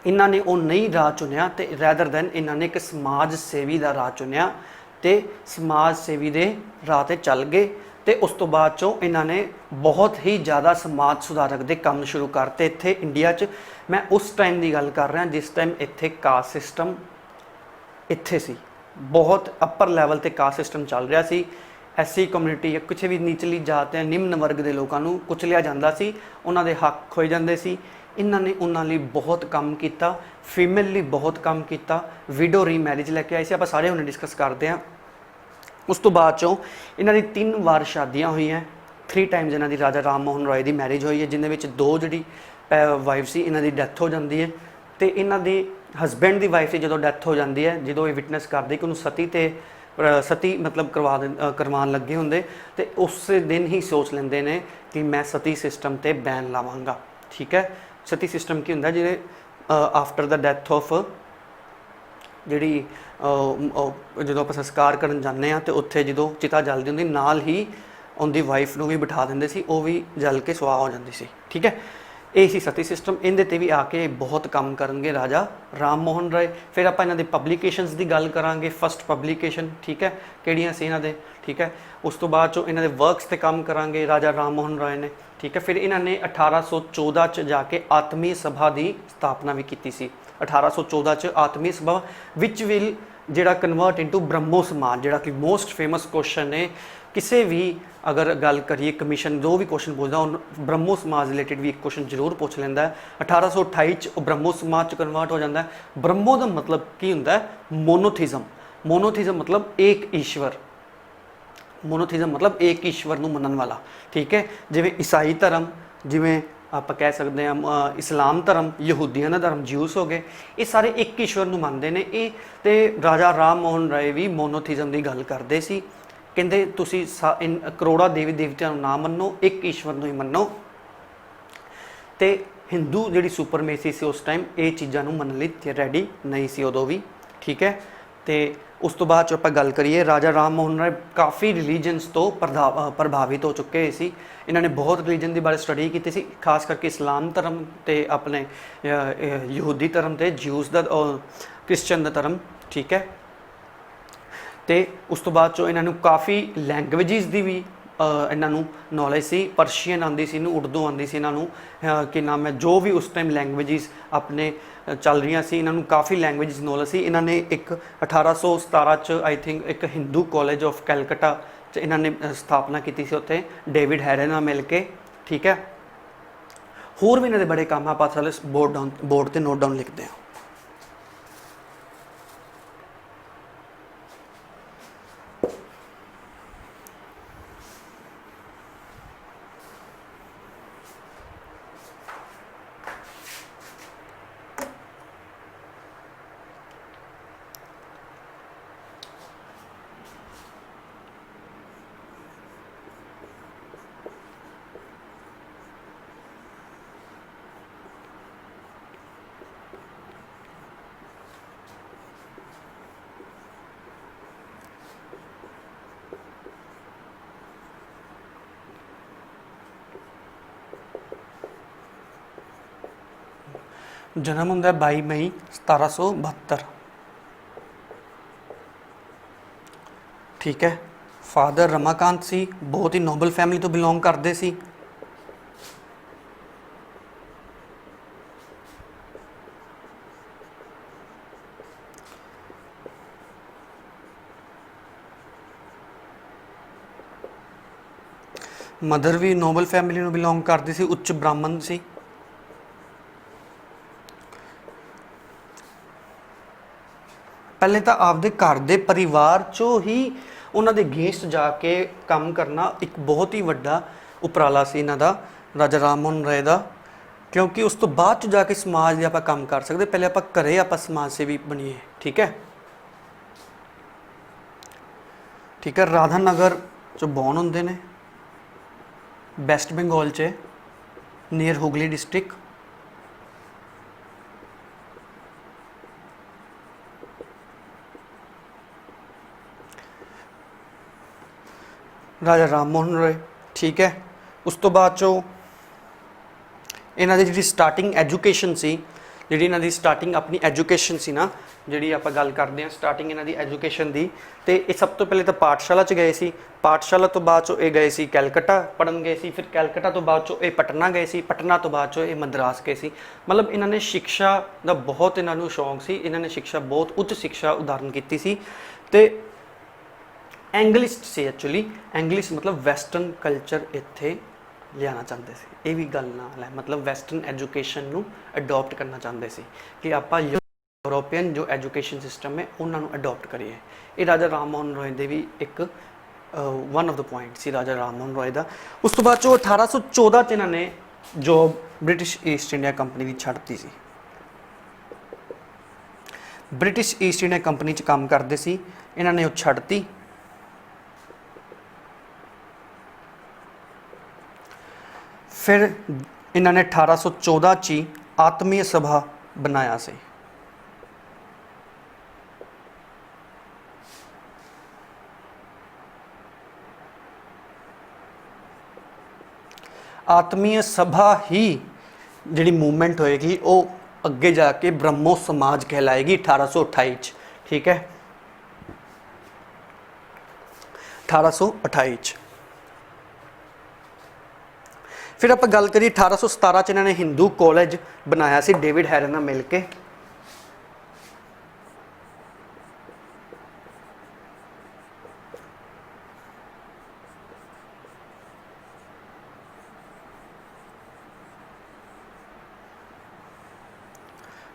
ਇਹਨਾਂ ਨੇ ਉਹ ਨਹੀਂ ਰਾਹ ਚੁਣਿਆ ਤੇ ਰੈਦਰ ਦੈਨ ਇਹਨਾਂ ਨੇ ਇੱਕ ਸਮਾਜ ਸੇਵੀ ਦਾ ਰਾਹ ਚੁਣਿਆ ਤੇ ਸਮਾਜ ਸੇਵੀ ਦੇ ਰਾਹ ਤੇ ਚੱਲ ਗਏ। ਤੇ ਉਸ ਤੋਂ ਬਾਅਦ ਚੋਂ ਇਹਨਾਂ ਨੇ ਬਹੁਤ ਹੀ ਜ਼ਿਆਦਾ ਸਮਾਜ ਸੁਧਾਰਕ ਦੇ ਕੰਮ ਸ਼ੁਰੂ ਕਰਤੇ ਇੱਥੇ ਇੰਡੀਆ 'ਚ। ਮੈਂ ਉਸ ਟਾਈਮ ਦੀ ਗੱਲ ਕਰ ਰਿਹਾ ਜਿਸ ਟਾਈਮ ਇੱਥੇ ਕਾਸਟ ਸਿਸਟਮ ਇੱਥੇ ਸੀ, ਬਹੁਤ ਅੱਪਰ ਲੈਵਲ ਤੇ ਕਾਸਟ ਸਿਸਟਮ ਚੱਲ ਰਿਹਾ ਸੀ। ਐਸੀ ਕਮਿਊਨਿਟੀ ਜਾਂ ਕਿਸੇ ਵੀ ਨਿਚਲੀ ਜਾਤ ਜਾਂ ਨਿਮਨ ਵਰਗ ਦੇ ਲੋਕਾਂ ਨੂੰ ਕੁਚਲਿਆ ਜਾਂਦਾ ਸੀ, ਉਹਨਾਂ ਦੇ ਹੱਕ ਖੋਏ ਜਾਂਦੇ ਸੀ। ਇਹਨਾਂ ਨੇ ਉਹਨਾਂ ਲਈ ਬਹੁਤ ਕੰਮ ਕੀਤਾ, ਫੀਮੇਲ ਲਈ ਬਹੁਤ ਕੰਮ ਕੀਤਾ, ਵਿਡੋ ਰੀਮੈਰਿਜ ਲੈ ਕੇ ਆਏ ਸੀ, ਆਪਾਂ ਸਾਰੇ ਹੁਣ ਡਿਸਕਸ ਕਰਦੇ ਹਾਂ। ਉਸ ਤੋਂ ਬਾਅਦ ਚੋਂ ਇਹਨਾਂ ਦੀ 3 ਵਾਰ ਸ਼ਾਦੀਆਂ ਹੋਈਆਂ, 3 ਟਾਈਮਸ ਇਹਨਾਂ ਦੀ ਰਾਜਾ ਰਾਮ ਮੋਹਨ ਰਾਏ ਦੀ ਮੈਰਿਜ ਹੋਈ ਹੈ, ਜਿਨ੍ਹਾਂ ਵਿੱਚ 2 ਜਿਹੜੀ ਵਾਈਫ ਸੀ ਇਹਨਾਂ ਦੀ ਡੈਥ ਹੋ ਜਾਂਦੀ ਹੈ। ਤੇ ਇਹਨਾਂ ਦੇ ਹਸਬੈਂਡ ਦੀ ਵਾਈਫ ਦੀ ਜਦੋਂ ਡੈਥ ਹੋ ਜਾਂਦੀ ਹੈ, ਜਦੋਂ ਇਹ ਵਿਟਨੈਸ ਕਰਦੇ ਕਿ ਉਹਨੂੰ ਸਤੀ ਮਤਲਬ ਕਰਵਾਉਣ ਲੱਗੇ ਹੁੰਦੇ, ਤੇ ਉਸ ਦਿਨ ਹੀ ਸੋਚ ਲੈਂਦੇ ਨੇ ਕਿ ਮੈਂ ਸਤੀ ਸਿਸਟਮ ਤੇ ਬੈਨ ਲਾਵਾਂਗਾ, ਠੀਕ ਹੈ। ਸਤੀ ਸਿਸਟਮ ਕੀ ਹੁੰਦਾ? ਜਿਹੜੇ ਆਫਟਰ ਦਾ ਡੈਥ ਆਫ ਜਿਹੜੀ ਜਦੋਂ ਆਪਾਂ ਸੰਸਕਾਰ ਕਰਨ ਜਾਂਦੇ ਹਾਂ ਤੇ ਉੱਥੇ ਜਦੋਂ ਚਿਤਾ ਜਲਦੀ ਹੁੰਦੀ, ਨਾਲ ਹੀ ਉਹਦੀ ਵਾਈਫ ਨੂੰ ਵੀ ਬਿਠਾ ਦਿੰਦੇ ਸੀ, ਉਹ ਵੀ ਜਲ ਕੇ ਸੁਆਹ ਹੋ ਜਾਂਦੀ ਸੀ, ਠੀਕ ਹੈ। ਇਹ ਸੀ ਸਤੀ ਸਿਸਟਮ। ਇਹਦੇ ਤੇ ਵੀ ਆ ਕੇ ਬਹੁਤ ਕੰਮ ਕਰਨਗੇ ਰਾਜਾ ਰਾਮ ਮੋਹਨ ਰਾਏ। ਫਿਰ ਆਪਾਂ ਇਹਨਾਂ ਦੇ ਪਬਲੀਕੇਸ਼ਨਸ ਦੀ ਗੱਲ ਕਰਾਂਗੇ। ਫਸਟ ਪਬਲੀਕੇਸ਼ਨ, ਠੀਕ ਹੈ, ਕਿਹੜੀਆਂ ਸੀ ਇਹਨਾਂ ਦੇ, ਠੀਕ ਹੈ। ਉਸ ਤੋਂ ਬਾਅਦ ਚੋਂ ਇਹਨਾਂ ਦੇ ਵਰਕਸ ਤੇ ਕੰਮ ਕਰਾਂਗੇ ਰਾਜਾ ਰਾਮ ਮੋਹਨ ਰਾਏ ਨੇ, ਠੀਕ ਹੈ। ਫਿਰ ਇਹਨਾਂ ਨੇ 1814 ਚ ਜਾ ਕੇ ਆਤਮੀ ਸਭਾ ਦੀ ਸਥਾਪਨਾ ਵੀ ਕੀਤੀ ਸੀ। 1814 ਚ ਆਤਮੀ ਸਭਾ ਵਿਚ ਵਿਲ ਜਿਹੜਾ ਕਨਵਰਟ ਇਨਟੂ ਬ੍ਰਹਮੋ ਸਮਾਜ, ਜਿਹੜਾ ਕਿ ਮੋਸਟ ਫੇਮਸ ਕੁਐਸਚਨ ਨੇ। ਕਿਸੇ ਵੀ ਅਗਰ ਗੱਲ ਕਰੀਏ ਕਮਿਸ਼ਨ ਜੋ ਵੀ ਕੁਐਸਚਨ ਪੁੱਛਦਾ, ਉਹ ਬ੍ਰਹਮੋ ਸਮਾਜ ਰਿਲੇਟਿਡ ਵੀ ਇੱਕ ਕੁਐਸਚਨ ਜ਼ਰੂਰ ਪੁੱਛ ਲੈਂਦਾ ਹੈ। 1828 ਚ ਉਹ ਬ੍ਰਹਮੋ ਸਮਾਜ ਚ ਕਨਵਰਟ ਹੋ ਜਾਂਦਾ ਹੈ। ਬ੍ਰਹਮੋ ਦਾ ਮਤਲਬ ਕੀ ਹੁੰਦਾ ਹੈ? ਮੋਨੋਥੀਜ਼ਮ। ਮੋਨੋਥੀਜ਼ਮ ਮਤਲਬ ਇੱਕ ਈਸ਼ਵਰ। ਮੋਨੋਥੀਜ਼ਮ ਮਤਲਬ ਇੱਕ ਈਸ਼ਵਰ ਨੂੰ ਮੰਨਣ ਵਾਲਾ, ਠੀਕ ਹੈ। ਜਿਵੇਂ ਈਸਾਈ ਧਰਮ, ਜਿਵੇਂ ਆਪਾਂ ਕਹਿ ਸਕਦੇ ਹਾਂ ਇਸਲਾਮ ਧਰਮ, ਯਹੂਦੀਆਂ ਦਾ ਧਰਮ, ਜਿਊਸ ਹੋ ਗਏ, ਇਹ ਸਾਰੇ ਇੱਕ ਈਸ਼ਵਰ ਨੂੰ ਮੰਨਦੇ ਨੇ। ਇਹ ਤੇ ਰਾਜਾ ਰਾਮ ਮੋਹਨ ਰਾਏ ਵੀ ਮੋਨੋਥੀਜ਼ਮ ਦੀ ਗੱਲ ਕਰਦੇ ਸੀ। ਕਹਿੰਦੇ ਤੁਸੀਂ ਕਰੋੜਾਂ ਦੇਵੀ ਦੇਵਤਿਆਂ ਨੂੰ ਨਾ ਮੰਨੋ, ਇੱਕ ਈਸ਼ਵਰ ਨੂੰ ਹੀ ਮੰਨੋ। ਤੇ ਹਿੰਦੂ ਜਿਹੜੀ ਸੁਪਰਮੇਸੀ ਸੀ ਉਸ ਟਾਈਮ, ਇਹ ਚੀਜ਼ਾਂ ਨੂੰ ਮੰਨਣ ਲਈ ਰੈਡੀ ਨਹੀਂ ਸੀ ਉਦੋਂ ਵੀ, ਠੀਕ ਹੈ। ਤੇ ਉਸ ਤੋਂ ਬਾਅਦ 'ਚੋਂ ਆਪਾਂ ਗੱਲ ਕਰੀਏ, ਰਾਜਾ ਰਾਮ ਮੋਹਨ ਰਾਏ ਕਾफ़ी ਰਿਲੀਜਨਸ ਤੋਂ ਪ੍ਰਭਾਵਿਤ ਹੋ ਚੁੱਕੇ ਸੀ। ਇਹਨਾਂ ਨੇ ਬਹੁਤ ਰਿਲੀਜਨ ਦੇ ਬਾਰੇ ਸਟੱਡੀ ਕੀਤੀ ਸੀ, ਖਾਸ ਕਰਕੇ ਇਸਲਾਮ ਧਰਮ ਤੇ ਆਪਣੇ ਯਹੂਦੀ ਧਰਮ ਤੇ ਜਿਊਸ ਦਾ ਕ੍ਰਿਸਚਨ ਦਾ ਧਰਮ, ਠੀਕ ਹੈ। ਤੇ ਉਸ ਤੋਂ ਬਾਅਦ 'ਚੋਂ ਇਹਨਾਂ ਨੂੰ ਕਾफ़ੀ ਲੈਂਗੁਏਜਿਸ ਦੀ ਵੀ ਇਹਨਾਂ ਨੂੰ ਨੌਲੇਜ ਸੀ। ਪਰਸ਼ੀਅਨ ਆਉਂਦੀ ਸੀ, ਇਹਨੂੰ ਉਰਦੂ ਆਉਂਦੀ ਸੀ, ਇਹਨਾਂ ਨੂੰ ਕੀ ਨਾਮ ਹੈ ਜੋ ਵੀ ਉਸ ਟਾਈਮ ਲੈਂਗੁਏਜਿਸ ਆਪਣੇ ਚੱਲ ਰਹੀਆਂ ਸੀ, ਇਹਨਾਂ ਨੂੰ ਕਾफ़ੀ ਲੈਂਗੁਏਜਿਸ ਨੌਲੇਜ ਸੀ। ਇਹਨਾਂ ਨੇ ਇੱਕ 1817 ਚ ਆਈ ਥਿੰਕ ਇੱਕ ਹਿੰਦੂ ਕਾਲਜ ਆਫ ਕੈਲਕਟਾ ਚ ਇਹਨਾਂ ਨੇ ਸਥਾਪਨਾ ਕੀਤੀ ਸੀ, ਉੱਥੇ ਡੇਵਿਡ ਹੈਰੇ ਨਾਲ ਮਿਲ ਕੇ, ਠੀਕ ਹੈ। ਹੋਰ ਵੀ ਇਹਨਾਂ ਦੇ ਬੜੇ ਕੰਮ ਆਪਾਂ ਸਾਰੇ ਬੋਰਡ ਤੇ ਨੋਟ ਡਾਊਨ ਲਿਖਦੇ ਹਾਂ। ਜਨਮ ਹੁੰਦਾ 22 ਮਈ 1772, ਠੀਕ ਹੈ। ਫਾਦਰ ਰਮਾਕਾਂਤ ਸੀ, ਬਹੁਤ ਹੀ ਨੋਬਲ ਫੈਮਿਲੀ ਤੋਂ ਬਿਲੋਂਗ ਕਰਦੇ ਸੀ। ਮਦਰ ਵੀ ਨੋਬਲ ਫੈਮਿਲੀ ਨੂੰ ਬਿਲੋਂਗ ਕਰਦੀ ਸੀ, ਉੱਚ ਬ੍ਰਾਹਮਣ ਸੀ। ਪਹਿਲੇ ਤਾਂ ਆਪਦੇ ਘਰ ਦੇ ਪਰਿਵਾਰ ਚੋਂ ਹੀ ਉਹਨਾਂ ਦੇ ਅਗੇਂਸਟ ਜਾ ਕੇ ਕੰਮ ਕਰਨਾ ਇੱਕ ਬਹੁਤ ਹੀ ਵੱਡਾ ਉਪਰਾਲਾ ਸੀ ਇਹਨਾਂ ਦਾ, ਰਾਜਾ ਰਾਮ ਮੋਹਨ ਰਾਏ ਦਾ, ਕਿਉਂਕਿ ਉਸ ਤੋਂ ਬਾਅਦ ਚ ਜਾ ਕੇ ਸਮਾਜ ਦੇ ਆਪਾਂ ਕੰਮ ਕਰ ਸਕਦੇ, ਪਹਿਲੇ ਆਪਾਂ ਘਰੇ ਆਪਾਂ ਸਮਾਜ ਸੇਵੀ ਬਣੀਏ, ਠੀਕ ਹੈ। ਠੀਕ ਹੈ, ਰਾਧਾ ਨਗਰ ਚ ਬੌਰਨ ਹੁੰਦੇ ਨੇ, ਵੈਸਟ ਬੰਗਾਲ ਚ ਨੀਅਰ ਹੁਗਲੀ ਡਿਸਟ੍ਰਿਕਟ। ਰਾਜਾ ਰਾਮ ਮੋਹਨ ਰਾਏ, ਠੀਕ ਹੈ। ਉਸ ਤੋਂ ਬਾਅਦ ਚੋਂ ਇਹਨਾਂ ਦੀ ਜਿਹੜੀ ਸਟਾਰਟਿੰਗ ਐਜੂਕੇਸ਼ਨ ਸੀ, ਜਿਹੜੀ ਇਹਨਾਂ ਦੀ ਸਟਾਰਟਿੰਗ ਆਪਣੀ ਐਜੂਕੇਸ਼ਨ ਸੀ ਨਾ, ਜਿਹੜੀ ਆਪਾਂ ਗੱਲ ਕਰਦੇ ਹਾਂ ਸਟਾਰਟਿੰਗ ਇਹਨਾਂ ਦੀ ਐਜੂਕੇਸ਼ਨ ਦੀ, ਤੇ ਇਹ ਸਭ ਤੋਂ ਪਹਿਲੇ ਤਾਂ ਪਾਠਸ਼ਾਲਾ 'ਚ ਗਏ ਸੀ। ਪਾਠਸ਼ਾਲਾ ਤੋਂ ਬਾਅਦ ਚੋਂ ਇਹ ਗਏ ਸੀ ਕੈਲਕਟਾ ਪੜ੍ਹਨ ਗਏ ਸੀ, ਫਿਰ ਕੈਲਕਟਾ ਤੋਂ ਬਾਅਦ ਚੋਂ ਇਹ ਪਟਨਾ ਗਏ ਸੀ, ਪਟਨਾ ਤੋਂ ਬਾਅਦ ਚੋਂ ਇਹ ਮਦਰਾਸ ਗਏ ਸੀ। ਮਤਲਬ ਇਹਨਾਂ ਨੇ ਸਿੱਖਿਆ ਦਾ ਬਹੁਤ ਇਹਨਾਂ ਨੂੰ ਸ਼ੌਂਕ ਸੀ, ਇਹਨਾਂ ਨੇ ਸਿੱਖਿਆ ਬਹੁਤ ਉੱਚ ਸਿੱਖਿਆ ਉਦਾਹਰਨ ਕੀਤੀ ਸੀ। ਤੇ ਐਂਗਲਿਸਟ ਸੀ ਐਕਚੁਅਲੀ, ਇੰਗਲਿਸ਼ ਮਤਲਬ ਵੈਸਟਰਨ ਕਲਚਰ ਇੱਥੇ ਲਿਆਉਣਾ ਚਾਹੁੰਦੇ ਸੀ। ਇਹ ਵੀ ਗੱਲ ਨਾਲ ਹੈ, ਮਤਲਬ ਵੈਸਟਰਨ ਐਜੂਕੇਸ਼ਨ ਨੂੰ ਅਡੋਪਟ ਕਰਨਾ ਚਾਹੁੰਦੇ ਸੀ ਕਿ ਆਪਾਂ ਯੂਰੋਪੀਅਨ ਜੋ ਐਜੂਕੇਸ਼ਨ ਸਿਸਟਮ ਹੈ ਉਹਨਾਂ ਨੂੰ ਅਡੋਪਟ ਕਰੀਏ। ਇਹ ਰਾਜਾ ਰਾਮ ਮੋਹਨ ਰਾਏ ਦੇ ਵੀ ਇੱਕ ਵਨ ਆਫ ਦਾ ਪੁਆਇੰਟ ਸੀ ਰਾਜਾ ਰਾਮ ਮੋਹਨ ਰਾਏ ਦਾ। ਉਸ ਤੋਂ ਬਾਅਦ ਚੋਂ 1814 'ਚ ਇਹਨਾਂ ਨੇ job British East India company ਦੀ ਛੱਡਤੀ ਸੀ। ਬ੍ਰਿਟਿਸ਼ ਈਸਟ ਇੰਡੀਆ ਕੰਪਨੀ 'ਚ ਕੰਮ ਕਰਦੇ ਸੀ, ਇਹਨਾਂ ਨੇ ਉਹ ਛੱਡਤੀ। ਫਿਰ ਇਹਨਾਂ ਨੇ 1814 'ਚ ਹੀ ਆਤਮੀय ਸਭਾ ਬਣਾਇਆ ਸੀ। ਆਤਮੀय ਸਭਾ ਹੀ ਜਿਹੜੀ ਮੂਵਮੈਂਟ ਹੋਏਗੀ ਉਹ ਅੱਗੇ ਜਾ ਕੇ ਬ੍ਰਹਮੋ ਸਮਾਜ ਕਹਿਲਾਏਗੀ 1828 'ਚ, ਠੀਕ ਹੈ। 1828 'ਚ ਫਿਰ ਆਪਾਂ ਗੱਲ ਕਰੀਏ 1817 'ਚ ਇਹਨਾਂ ਨੇ ਹਿੰਦੂ ਕਾਲਜ ਬਣਾਇਆ ਸੀ ਡੇਵਿਡ ਹੈਰੇ ਨਾਲ ਮਿਲ ਕੇ।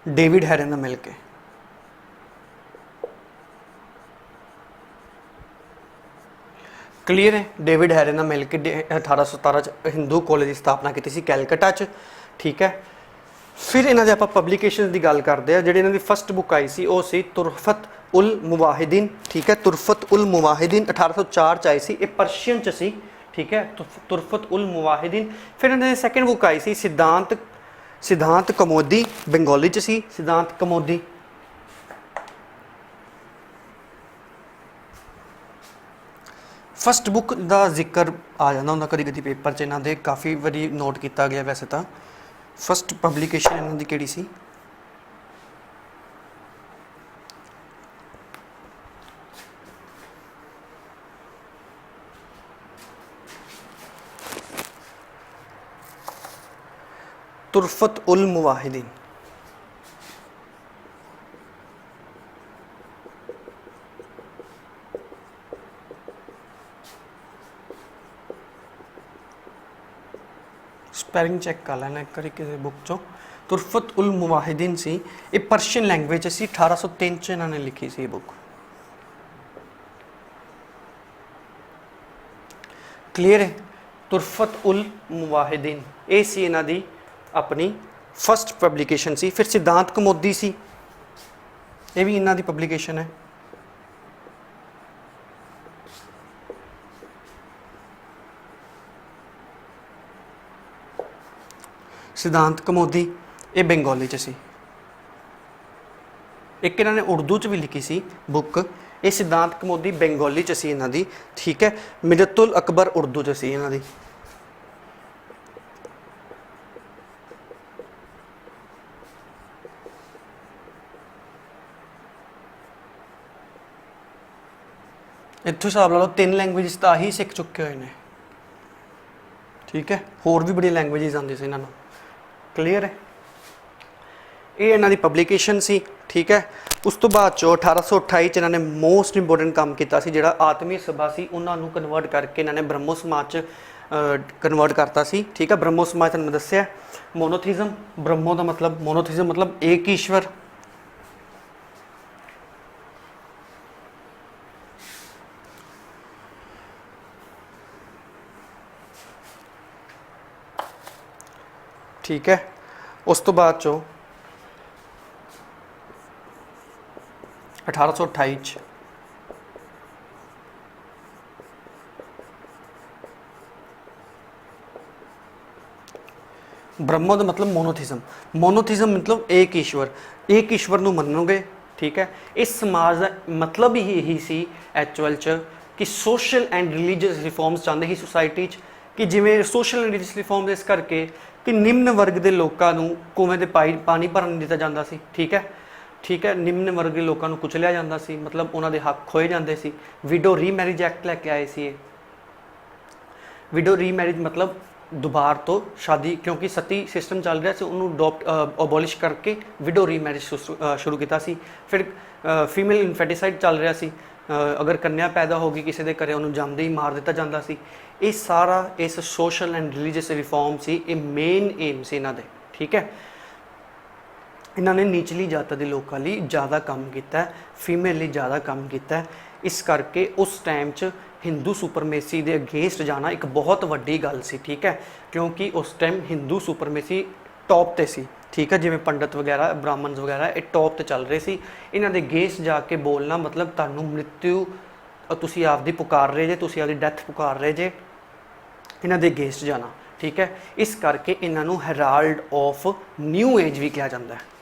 ਡੇਵਿਡ ਹੈਰੇ ਨਾਲ ਮਿਲ ਕੇ ਕਲੀਅਰ ਹੈ। ਡੇਵਿਡ ਹੈਰੇ ਨਾਲ ਮਿਲ ਕੇ 1817 'ਚ ਹਿੰਦੂ ਕਾਲਜ ਦੀ ਸਥਾਪਨਾ ਕੀਤੀ ਸੀ ਕੈਲਕਟਾ 'ਚ, ਠੀਕ ਹੈ। ਫਿਰ ਇਹਨਾਂ ਦੇ ਆਪਾਂ ਪਬਲੀਕੇਸ਼ਨ ਦੀ ਗੱਲ ਕਰਦੇ ਆ। ਜਿਹੜੀ ਇਹਨਾਂ ਦੀ ਫਸਟ ਬੁੱਕ ਆਈ ਸੀ ਉਹ ਸੀ ਤੁਰਫਤ ਉਲ ਮੁਵਾਹਿਦੀਨ, ਠੀਕ ਹੈ। ਤੁਰਫਤ ਉਲ ਮੁਵਾਹਿਦੀਨ 1804 'ਚ ਆਈ ਸੀ, ਇਹ ਪਰਸ਼ੀਅਨ 'ਚ ਸੀ, ਠੀਕ ਹੈ। ਤੁਰਫਤ ਉਲ ਮੁਵਾਹਿਦੀਨ। ਫਿਰ ਇਹਨਾਂ ਦੀ ਸੈਕਿੰਡ ਬੁੱਕ ਆਈ ਸੀ ਸਿਧਾਂਤ ਕਮੋਦੀ, ਬੰਗਾਲੀ 'ਚ ਸੀ ਸਿਧਾਂਤ ਕਮੋਦੀ। फस्ट बुक का जिक्र आ जाता होंगे कभी कभी पेपर च, इन्हों के काफ़ी बारी नोट किया गया। वैसे तो फस्ट पब्लिकेशन इन्हों की किहड़ी सी? तुरफत उल मुवाहिदीन। स्पैलिंग चैक कर लेना एक बार किसी बुक चो। तुरफत उल मुवाहिदीन सी, ये पर्शियन लैंग्वेज सी, 1803 च इन्होंने लिखी सी बुक। क्लीयर है? तुरफत उल मुवाहिदीन ये सी इन्हां दी अपनी फस्ट पब्लिकेशन सी। फिर सिद्धांत कमोदी सी, ये भी इन्हां दी पब्लिकेशन है। सिद्धांत कमोदी ये बंगाली च सी। एक इन्होंने उर्दू च भी लिखी सी बुक, ये सिद्धांत कमोदी बंगाली च सी इन्हां दी, ठीक है। मिलतुल अकबर उर्दू च सी इन्हां दी। इत्थों हिसाब ला लो 3 लैंग्वेज तो आही सीख चुके हुए हैं, ठीक है। होर भी बड़ी लैंग्वेजेस आती सी इन्होंने। क्लीयर है? ये इन्हों की पब्लिकेशन सी, ठीक है। उस तो बाद 1828 च इन्होंने मोस्ट इंपोर्टेंट काम किया, जो आत्मी सभा से उन्होंने कन्वर्ट करके इन्होंने ब्रह्मो समाज कन्वर्ट करता सी, ठीक है। ब्रह्मो समाज तुहानूं दस्सिया मोनोथिज़म, ब्रह्मो का मतलब मोनोथिज़म मतलब एक ईश्वर। ठीक है। उस तो बाद 1828 ब्रह्मो का मतलब मोनोथिज़म। मोनोथिज़म मतलब एक ईश्वर, एक ईश्वर नूं मनोगे, ठीक है। इस समाज का मतलब ही यही सी एक्चुअल च कि सोशल एंड रिलीजियस रिफॉर्म्स चाहते ही सोसाइटी कि जिमें सोशल एंड रिलीजियस रिफॉर्म्स इस करके कि निम्न वर्ग के लोगों को कुएं दे पानी भरन नहीं दिता जाता सी, ठीक है, ठीक है। निम्न वर्ग के लोगों को कुचलिया जाता सी, मतलब उन्होंने हक खोए जाते सी। विडो रीमैरिज एक्ट लैके आए सी। विडो रीमैरिज मतलब दोबार तो शादी, क्योंकि सती सिस्टम चल रहा से उन्होंने अबोलिश करके विडो रीमैरिज शुरू किया सी। फिर फीमेल इनफेटिसाइड चल रहा सी, अगर कन्या पैदा होगी किसी के घरें उन्होंने जमदे ही मार दिता जाता सी। ये सारा इस सोशल एंड रिलीजियस रिफॉर्म सी, ये मेन एम से इन्हों, ठीक है। इन्होंने निचली जात के लोगों लिए ज़्यादा काम किया, फीमेल लिए ज़्यादा काम किया। इस करके उस टाइम च हिंदू सुपरमेसी के अगेंस्ट जाना एक बहुत वड्डी गल सी, ठीक है। क्योंकि उस टाइम हिंदू सुपरमेसी टॉप ते सी, ठीक है। जिमें पंडित वगैरह ब्राह्मण वगैरह ये टॉप ते चल रहे सी। इन्हां दे अगेंस्ट जाके बोलना मतलब तुहानूं मृत्यु, तुसी आपदी पुकार रहे जे, तुसी आपदी डैथ पुकार रहे जे, इन्हां दे अगेंस्ट जाना, ठीक है। इस करके इन्हां नूं हैराल्ड ऑफ न्यू एज भी कहा जाता है।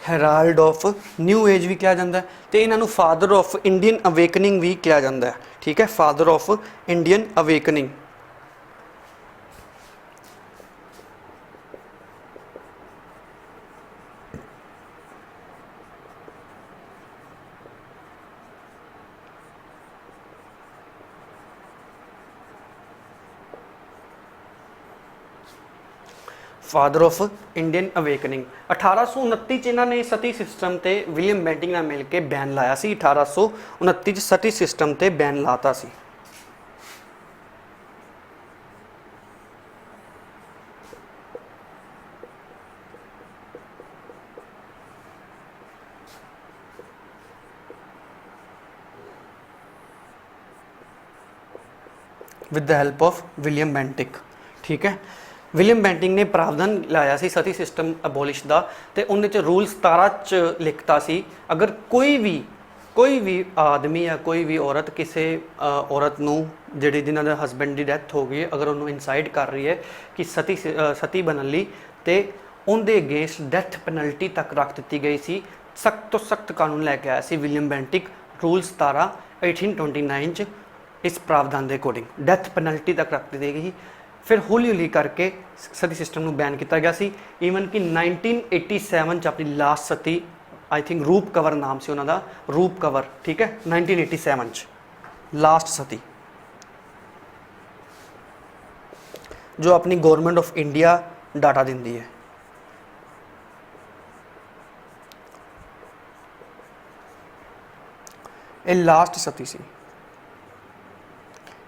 हैराल्ड ऑफ न्यू एज भी कहा जाता है, तो इन्हों फादर ऑफ इंडियन अवेकनिंग भी कहा जाता है, ठीक है। Father of Indian awakening. Father of Indian awakening 1829 इन्होंने सती सिस्टम ते विलियम बेंटिंग नाल मिल के बैन लाया सी। 1829 सती सिस्टम ते बैन लाता सी। With the help of William Bentinck, ठीक है। विलियम बेंटिंग ने प्रावधान लाया सी सती सिस्टम अबोलिश का, तो उन्हें रूल 17 च लिखता सी अगर कोई भी कोई भी आदमी या कोई भी औरत किसी औरत नूं ਜਿਹੜੀ ਜਿਨ੍ਹਾਂ ਦਾ ਹਸਬੈਂਡ ਦੀ ਡੈਥ ਹੋ ਗਈ ਅਗਰ ਉਹਨੂੰ ਇਨਸਾਈਟ ਕਰ ਰਹੀ ਹੈ ਕਿ ਸਤੀ ਬਣਨ ਲਈ ਤੇ ਉਹਦੇ ਅਗੇਂਸਟ ਡੈਥ ਪੈਨਲਟੀ ਤੱਕ ਰੱਖ ਦਿੱਤੀ ਗਈ ਸੀ। ਸਖਤ ਤੋਂ ਸਖਤ ਕਾਨੂੰਨ ਲੈ ਕੇ ਆਇਆ ਸੀ ਵਿਲੀਅਮ ਬੈਂਟਿਕ ਰੂਲ 17 1829 ਚ ਇਸ ਪ੍ਰਾਵਧਾਨ ਦੇ ਅਕੋਰਡਿੰਗ ਡੈਥ ਪੈਨਲਟੀ ਤੱਕ ਰੱਖ ਦਿੱਤੀ ਗਈ। ਫਿਰ ਹੌਲੀ ਹੌਲੀ ਕਰਕੇ ਸਤੀ ਸਿਸਟਮ ਨੂੰ ਬੈਨ ਕੀਤਾ ਗਿਆ ਸੀ। ਈਵਨ ਕਿ 1987 ਚ ਆਪਣੀ ਲਾਸਟ ਸਤੀ आई थिंक रूप कंवर नाम से उन्होंने रूप कंवर ठीक है 1987 च लास्ट सती जो अपनी गवर्नमेंट ऑफ इंडिया डाटा दिंदी है। ये लास्ट सती सी,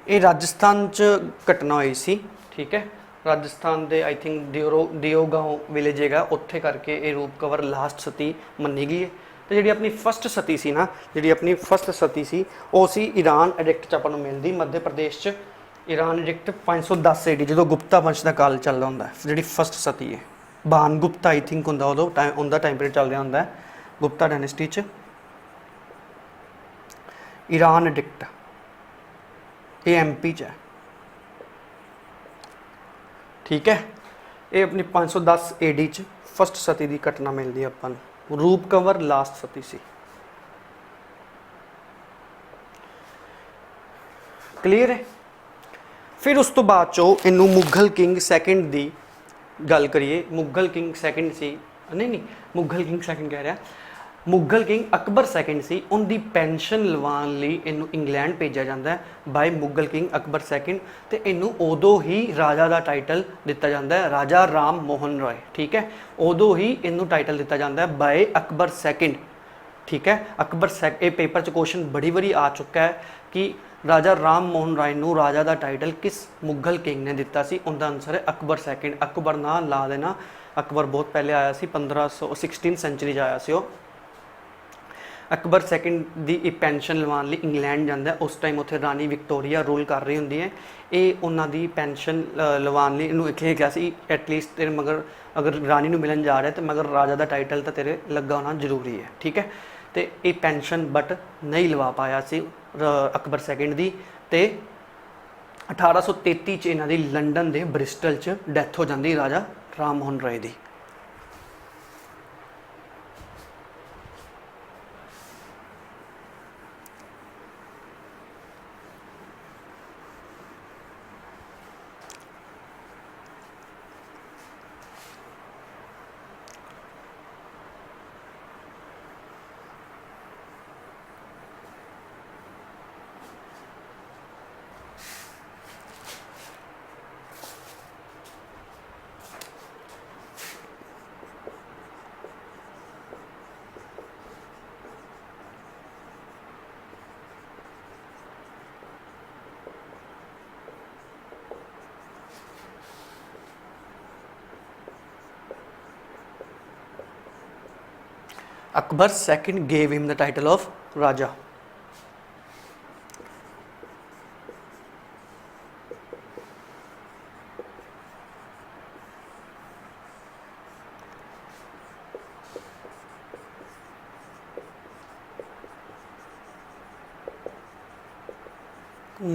ये राजस्थान च घटना हुई सी ठीक है। राजस्थान के आई थिंक दियो गांव विलेज है उत्थे करके ये रूप कंवर लास्ट सती मनी गई है। तो जी अपनी फस्ट सती सी ना जी अपनी फस्ट सती सी वो सी ईरान एडिक्ट च अपन मिलती मध्य प्रदेश च ईरान एडिक्ट 510 AD जो गुप्ता वंश का काल चलता होंगे जी फस्ट सती है। बान गुप्ता आई थिंक होंगे उदों उनका टाइम पीरियड चल रहा होंगे गुप्ता डायनेस्टी च ईरान एडिक्ट ये MP च है ठीक है। ये अपनी 510 AD च फस्ट सती की घटना मिलती है अपन रूप कंवर लास्ट सती सी। क्लीयर है। फिर उस तो बाद चो इनू मुगल किंग सैकेंड की गल करिए। मुगल किंग सैकेंड सी नहीं मुगल किंग सैकेंड कह रहा मुगल किंग अकबर सैकेंड सी उनकी पेंशन लवान लई इनू इंग्लैंड भेजा जाता है by Mughal king Akbar second. तो इनू उदों ही राजा का टाइटल दिता जाता है राजा राम मोहन रॉय ठीक है। उदों ही इनू टाइटल दिता जाता है बाय अकबर सैकेंड ठीक है। अकबर ये पेपर च क्वेश्चन बड़ी बारी आ चुका है कि राजा राम मोहन रॉय नू राजा का टाइटल किस मुगल किंग ने दिता सी। उनका आंसर है अकबर सैकेंड। अकबर ना ला देना अकबर बहुत पहले आया सी 16th सेंचुरी आया सी। अकबर सैकेंड की पेंशन लवान लिए इंग्लैंड जाता है उस टाइम उत्थे रानी विक्टोरिया रूल कर रही होंगी है। ये उन्होंने पेंशन लवान लिए इन्हू इत्थे क्या सी एटलीस्ट तेरे मगर अगर रानी नू मिलन जा रहा है तो मगर राजा का टाइटल तो तेरे लगा होना जरूरी है ठीक है। तो ये पेंशन बट नहीं लवा पाया सी अकबर सैकेंड की। तो 1833 च इन्हां दी लंडन के ब्रिस्टल च डैथ हो जाती राजा राम मोहन रॉय की। Akbar II gave him the title of Raja.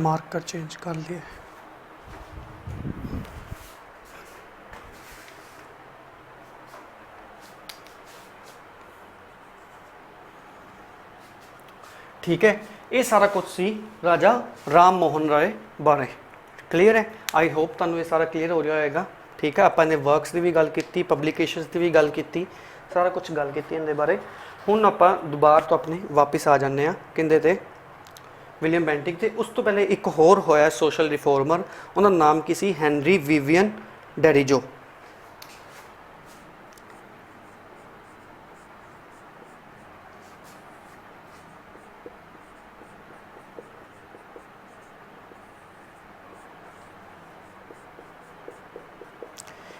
Marker change कर लिए। ठीक है, ये सारा कुछ सी राजा राम मोहन रॉय बारे। क्लीयर है, आई होप तुहानू ये सारा क्लीयर हो रहा होगा। ठीक है, आपां ने वर्क्स की भी गल की, पब्लिकेशनस की भी गल की, सारा कुछ गल की इनके बारे। हुण आपां दोबारा तो अपने वापस आ जाने किंदे ते विलियम बेंटिक ते। उस तो पहले एक होर होया सोशल रिफॉर्मर, उनका नाम की सी हैनरी विवियन डेरिजो।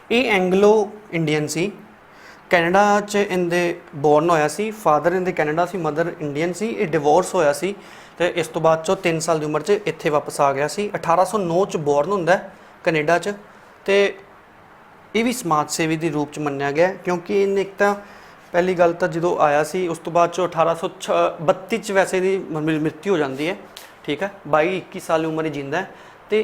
ये एंगलो इंडियन सी, कैनेडा च इनके बोर्न होया सी। फादर इनके कैनेडा सी, मदर इंडियन सी। ये डिवोर्स होया सी तो इस तो बाद 3 साल की उम्र च इत्थे वापस आ गया सी। 1809 च बोर्न होंदा कैनेडा च। तो ये भी समाज सेवी के रूप च मन्निया गया, क्योंकि इन्हें एक तो पहली गल तो जो आया सी उस तो बाद 1832 च वैसे दी मृत्यु हो जाती है, ठीक है, 22-21 साल उम्र ही जींदा है। तो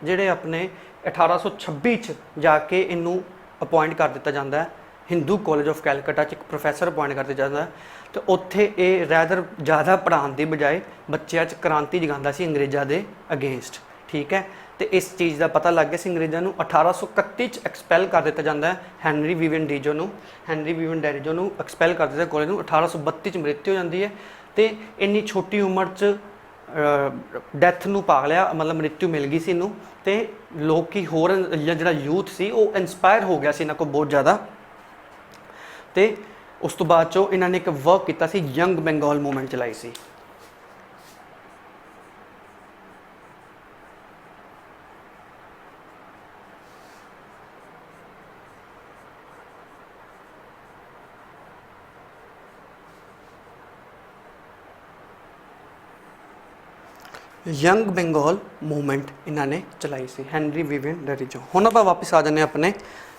जेडे अपने 1826 च जाके इनू अपॉइंट कर दिता जाता है हिंदू कॉलेज ऑफ कैलकटा च एक प्रोफैसर अपॉइंट कर दिया जाता है। तो उत्थे ये रैदर ज़्यादा पढ़ाने की बजाय बच्चों च क्रांति जगाता सी अंग्रेज़ों के अगेंस्ट, ठीक है। तो इस चीज़ का पता लग गया सी अंग्रेज़ों को। 1831 च एक्सपैल कर दिता जाता है हैनरी वीवन डैरिजो को एक्सपैल कर दिता कॉलेज में। 1832 च मृत्यु हो जाती है। तो इन्नी छोटी उम्र च डैथ नूं पा लिया, मतलब मृत्यु मिल गई सी इनू। तो लोग होर जिहड़ा यूथ सी वो इंस्पायर हो गया सी इन्हां को बहुत ज़्यादा। तो उस तो बाद चो इन्होंने एक वर्क किया सी, यंग बंगाल मूवमेंट चलाई सी। यंग बंगाल मूवमेंट इन्होंने चलाई सी, हैनरी वीवन डैरिजो। हुण आपां वापस आ जाने अपने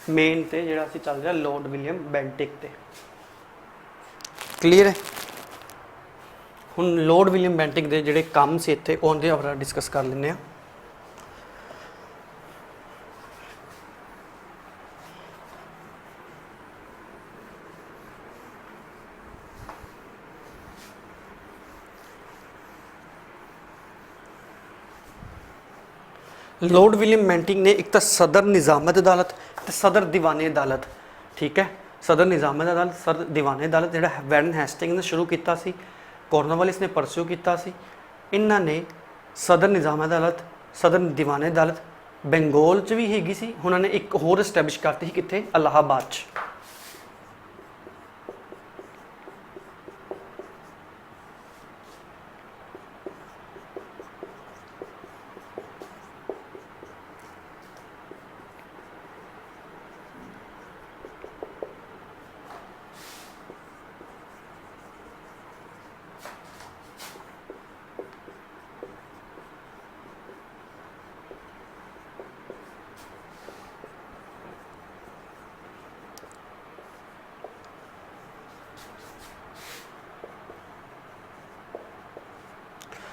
मेन ते जिहड़ा असीं चल रहा लॉर्ड विलियम बेंटिक ते। क्लीयर है। हुण लॉर्ड विलियम बेंटिक के जिहड़े काम से इत्थे उहदे बारे डिस्कस कर लैंदे आ। लॉर्ड विलियम बेंटिक ने एक तो सदर निज़ामत अदालत तो सदर दीवानी अदालत, ठीक है, सदर निज़ामत अदालत सदर दीवानी अदालत जो वैरन हेस्टिंग ने शुरू किया, कॉर्नवालिस ने परस्यू किया। इन्हों ने सदर निज़ामत अदालत सदर दीवानी अदालत बंगाल च भी हैगी सी। उन्होंने एक होर एस्टैबलिश करती कित्थे, इलाहाबाद च।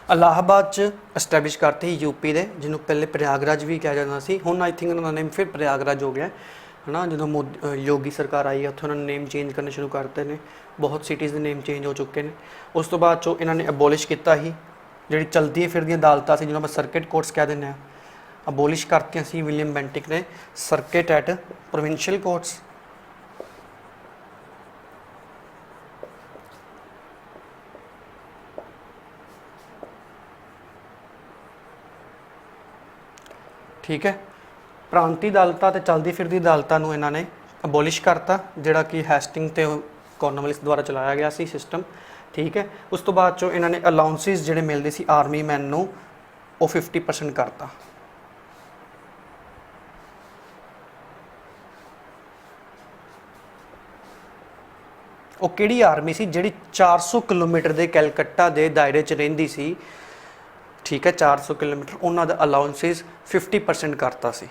इलाहाबाद च एस्टैबलिश करते ही यूपी के, जिन्हों पहले प्रयागराज भी कहा जाता सी। हुण आई थिंक उन्होंने नेम फिर प्रयागराज हो गया है ना। जो योगी सरकार आई है उत्थे उन्होंने नेम चेंज करने शुरू करते हैं, बहुत सिटीज़ के नेम चेंज हो चुके हैं। उस तो बाद चो इन्होंने अबोलिश किया ही जी चलती फिरदी अदालतां सी, जिन्होंं सर्किट कोर्ट्स कह दें, अबोलिश करती सी विलियम बेंटिक ने सर्किट एट प्रोविंशियल कोर्ट्स। ठीक है, प्रांतीय अदालतां ते चलती फिरदी अदालतां नूं इन्हां ने अबोलिश करता, जिहड़ा कि हेस्टिंग ते कॉर्नवालिस द्वारा चलाया गया सी सिस्टम, ठीक है। उस तो बाद चो इन्हां ने अलाउंसिस जिहड़े मिलते सी आर्मी मैन नूं वो 50% करता। वो किहड़ी आर्मी सी जिहड़ी 400 किलोमीटर के कैलकट्टा के दायरे च रहिंदी सी, ठीक है, 400 किलोमीटर, उन्हों का अलाउंसिस 50% करता सी।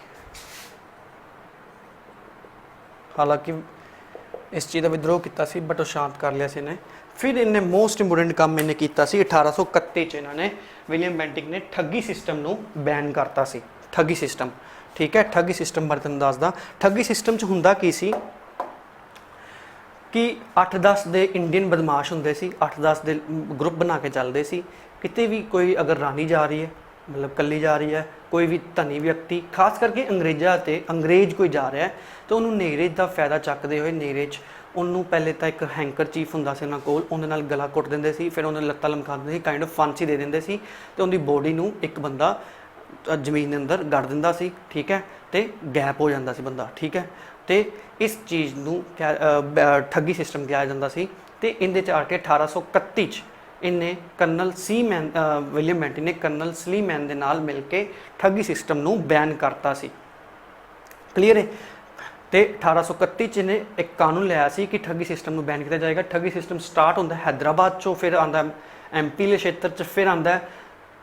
हालांकि इस चीज़ का विद्रोह किया सी बट वो शांत कर लिया इन्हें। फिर इन्हें मोस्ट इंपोर्टेंट काम इन्हें किया 1831 इन्होंने विलियम बेंटिक ने ठगी सिस्टम नूं बैन करता सी। ठगी सिस्टम, ठीक है, ठगी सिस्टम बारे तुहानूं दसदा। ठगी सिस्टम च हुंदा की सी कि 8-10 दे इंडियन बदमाश हुंदे सी, 8-10 दे ग्रुप बना के चलते सी। किते भी कोई अगर रानी जा रही है, मतलब कली जा रही है, कोई भी धनी व्यक्ति, खास करके अंग्रेज़ा ते अंग्रेज़ कोई जा रहा है तो उन्होंने नेरेज का फायदा चकते हुए नेरेज उन्होंने पहले तो एक हैंकर चीफ हुंदा सी उन्होंने कोल, उहदे नाल गला कुट देंदे सी, फिर उन्हें लत्तां लमका देंदे सी, काइंड ऑफ फांसी दे देंदे सी ते उनकी बॉडी नूं एक बंदा जमीन के अंदर गड़ दिंदा सी, ठीक है, तो गैप हो जाता सी बंदा, ठीक है। तो इस चीज़ नूं ठगी सिस्टम कहा जाता सी। ते इहदे च आके 1831 च इन्हें colonel Sleeman William Bentinck ने कर्नल स्ली मैन के नाल मिल के ठगी सिस्टम नूं बैन करता सी। क्लीयर है। तो 1831 च इन्हें एक कानून लिया सी कि ठगी सिस्टम नूं बैन किया जाएगा। ठगी सिस्टम स्टार्ट होंदा हैदराबाद चो, फिर आंदा MP के क्षेत्र च, फिर आंदा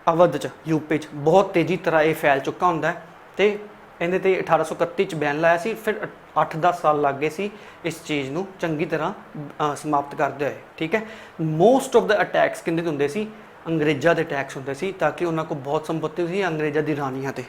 अवध च यूपी च। बहुत तेज़ी तरह ये फैल चुका होंदा है। तो इहदे ते 1831 च बैन लाया सी। फिर 8-10 ਸਾਲ ਲੱਗ ਗਏ ਸੀ ਇਸ ਚੀਜ਼ ਨੂੰ ਚੰਗੀ ਤਰ੍ਹਾਂ ਸਮਾਪਤ ਕਰਦੇ ਹੋਏ। ਠੀਕ ਹੈ, ਮੋਸਟ ਆਫ ਦ ਅਟੈਕਸ ਕਿੰਦੇ ਤੇ ਹੁੰਦੇ ਸੀ? ਅੰਗਰੇਜ਼ਾਂ ਦੇ ਅਟੈਕਸ ਹੁੰਦੇ ਸੀ, ਤਾਂ ਕਿ ਉਹਨਾਂ ਕੋਲ ਬਹੁਤ ਸੰਪत्ति ਸੀ ਅੰਗਰੇਜ਼ਾਂ ਦੀ ਰਾਨੀਆਂ ਤੇ।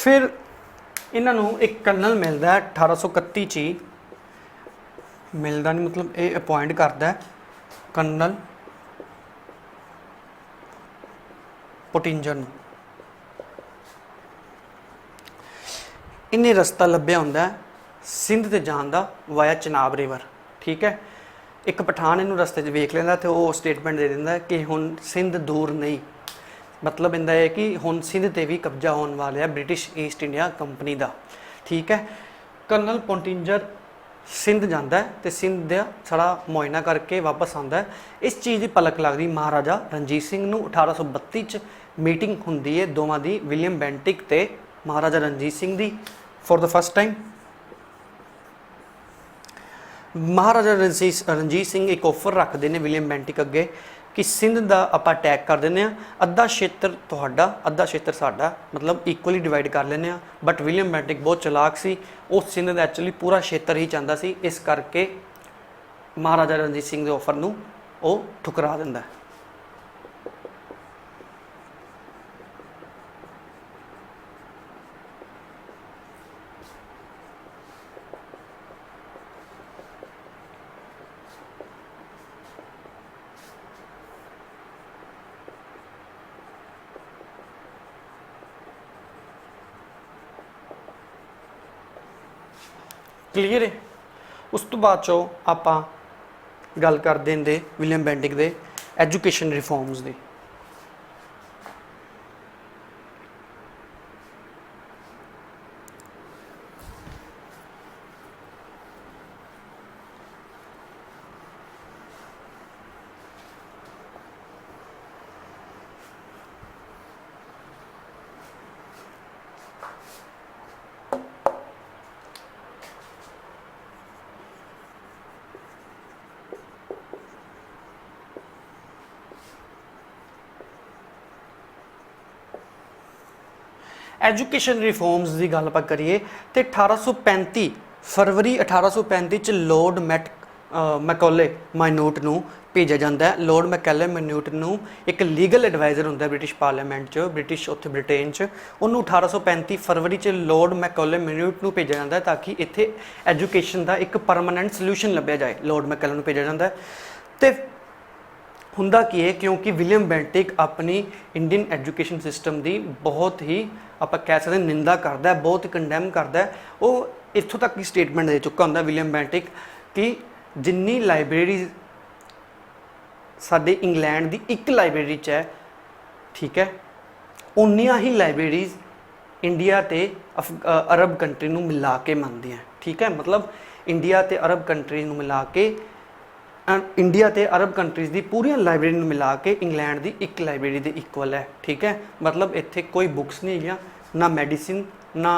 फिर इन्हों एक कर्नल मिलता है 1831 च ही, मिलता नहीं मतलब ये अपॉइंट करता है कर्नल पोटिंजर। इन्हें रस्ता लभ्या होंदा है सिंध ते जान दा वाया चनाब रिवर। ठीक है, एक पठान इनू रस्ते वेख लेंदा तो वो स्टेटमेंट दे दिंदा है कि हुण सिंध दूर नहीं, मतलब इनका है कि हुण सिंध ते भी कब्जा होने वाला है ब्रिटिश ईस्ट इंडिया कंपनी का। ठीक है, कर्नल पोटिंजर सिंध जाता है तो सिंध का सारा मुआयना करके वापस आता है। इस चीज़ की पलक लगती महाराजा रणजीत सिंह नूं 1832 च मीटिंग होंदी है दोवां दी, विलियम बेंटिक ते महाराजा रणजीत सिंह दी फॉर द फर्स्ट टाइम। महाराजा रणजीत सिंह एक ऑफर रखते हैं विलियम बेंटिक अगे कि सिंध का आप अटैक कर दें, अद्धा क्षेत्र तुहाडा अद्धा क्षेत्र साडा, मतलब इक्वली डिवाइड कर लें। बट विलियम बेंटिक बहुत चलाक सी, उस सिंध का एक्चुअली पूरा क्षेत्र ही चाहता सी, इस करके महाराजा रणजीत सिंह के ऑफर नूं वो ठुकरा दिंदा है। क्लीयर है। उस तो बाद चो आप गल कर देंगे विलियम बेंटिक दे एजुकेशन रिफॉर्म्स की। एजुकेशन रिफॉर्म्स की गल आप करिए तो 1835 फरवरी 1835 च लॉर्ड मैकॉले माइन्यूट नूं भेजा जाता है। लॉर्ड मैकॉले माइन्यूट नूं एक लीगल एडवाइज़र होंदा है ब्रिटिश पार्लीमेंट च, ब्रिटिश उत्थे ब्रिटेन च। उन्होंने 1835 फरवरी च लॉर्ड मैकॉले माइन्यूट नूं भेजा जाता है ताकि इत्थे एजुकेशन का एक परमानेंट सल्यूशन लभ्या जाए। लॉर्ड मैकॉले नूं भेजा जाता है तो हुंदा की है, क्योंकि विलियम बेंटिक अपनी इंडियन एजुकेशन सिस्टम की बहुत ही आप कह सकते हैं निंदा करता है, बहुत कंडैम करता है। वो इत्थों तक की स्टेटमेंट दे चुका होंदा विलियम बेंटिक कि जिन्नी लाइब्रेरी साडे इंग्लैंड की एक लाइब्रेरी च है, ठीक है, उन्नियां ही लाइब्रेरीज इंडिया ते अरब कंट्री नूं मिला के मनदी हैं। ठीक है, मतलब इंडिया ते अरब कंट्री नूं मिला के इंडिया ते अरब कंट्रीज़ की पूरी लाइब्रेरी में मिला के इंग्लैंड की एक लाइब्रेरी के इक्वल है। ठीक है, मतलब इत्थे कोई बुक्स नहीं है, ना मैडिसिन, ना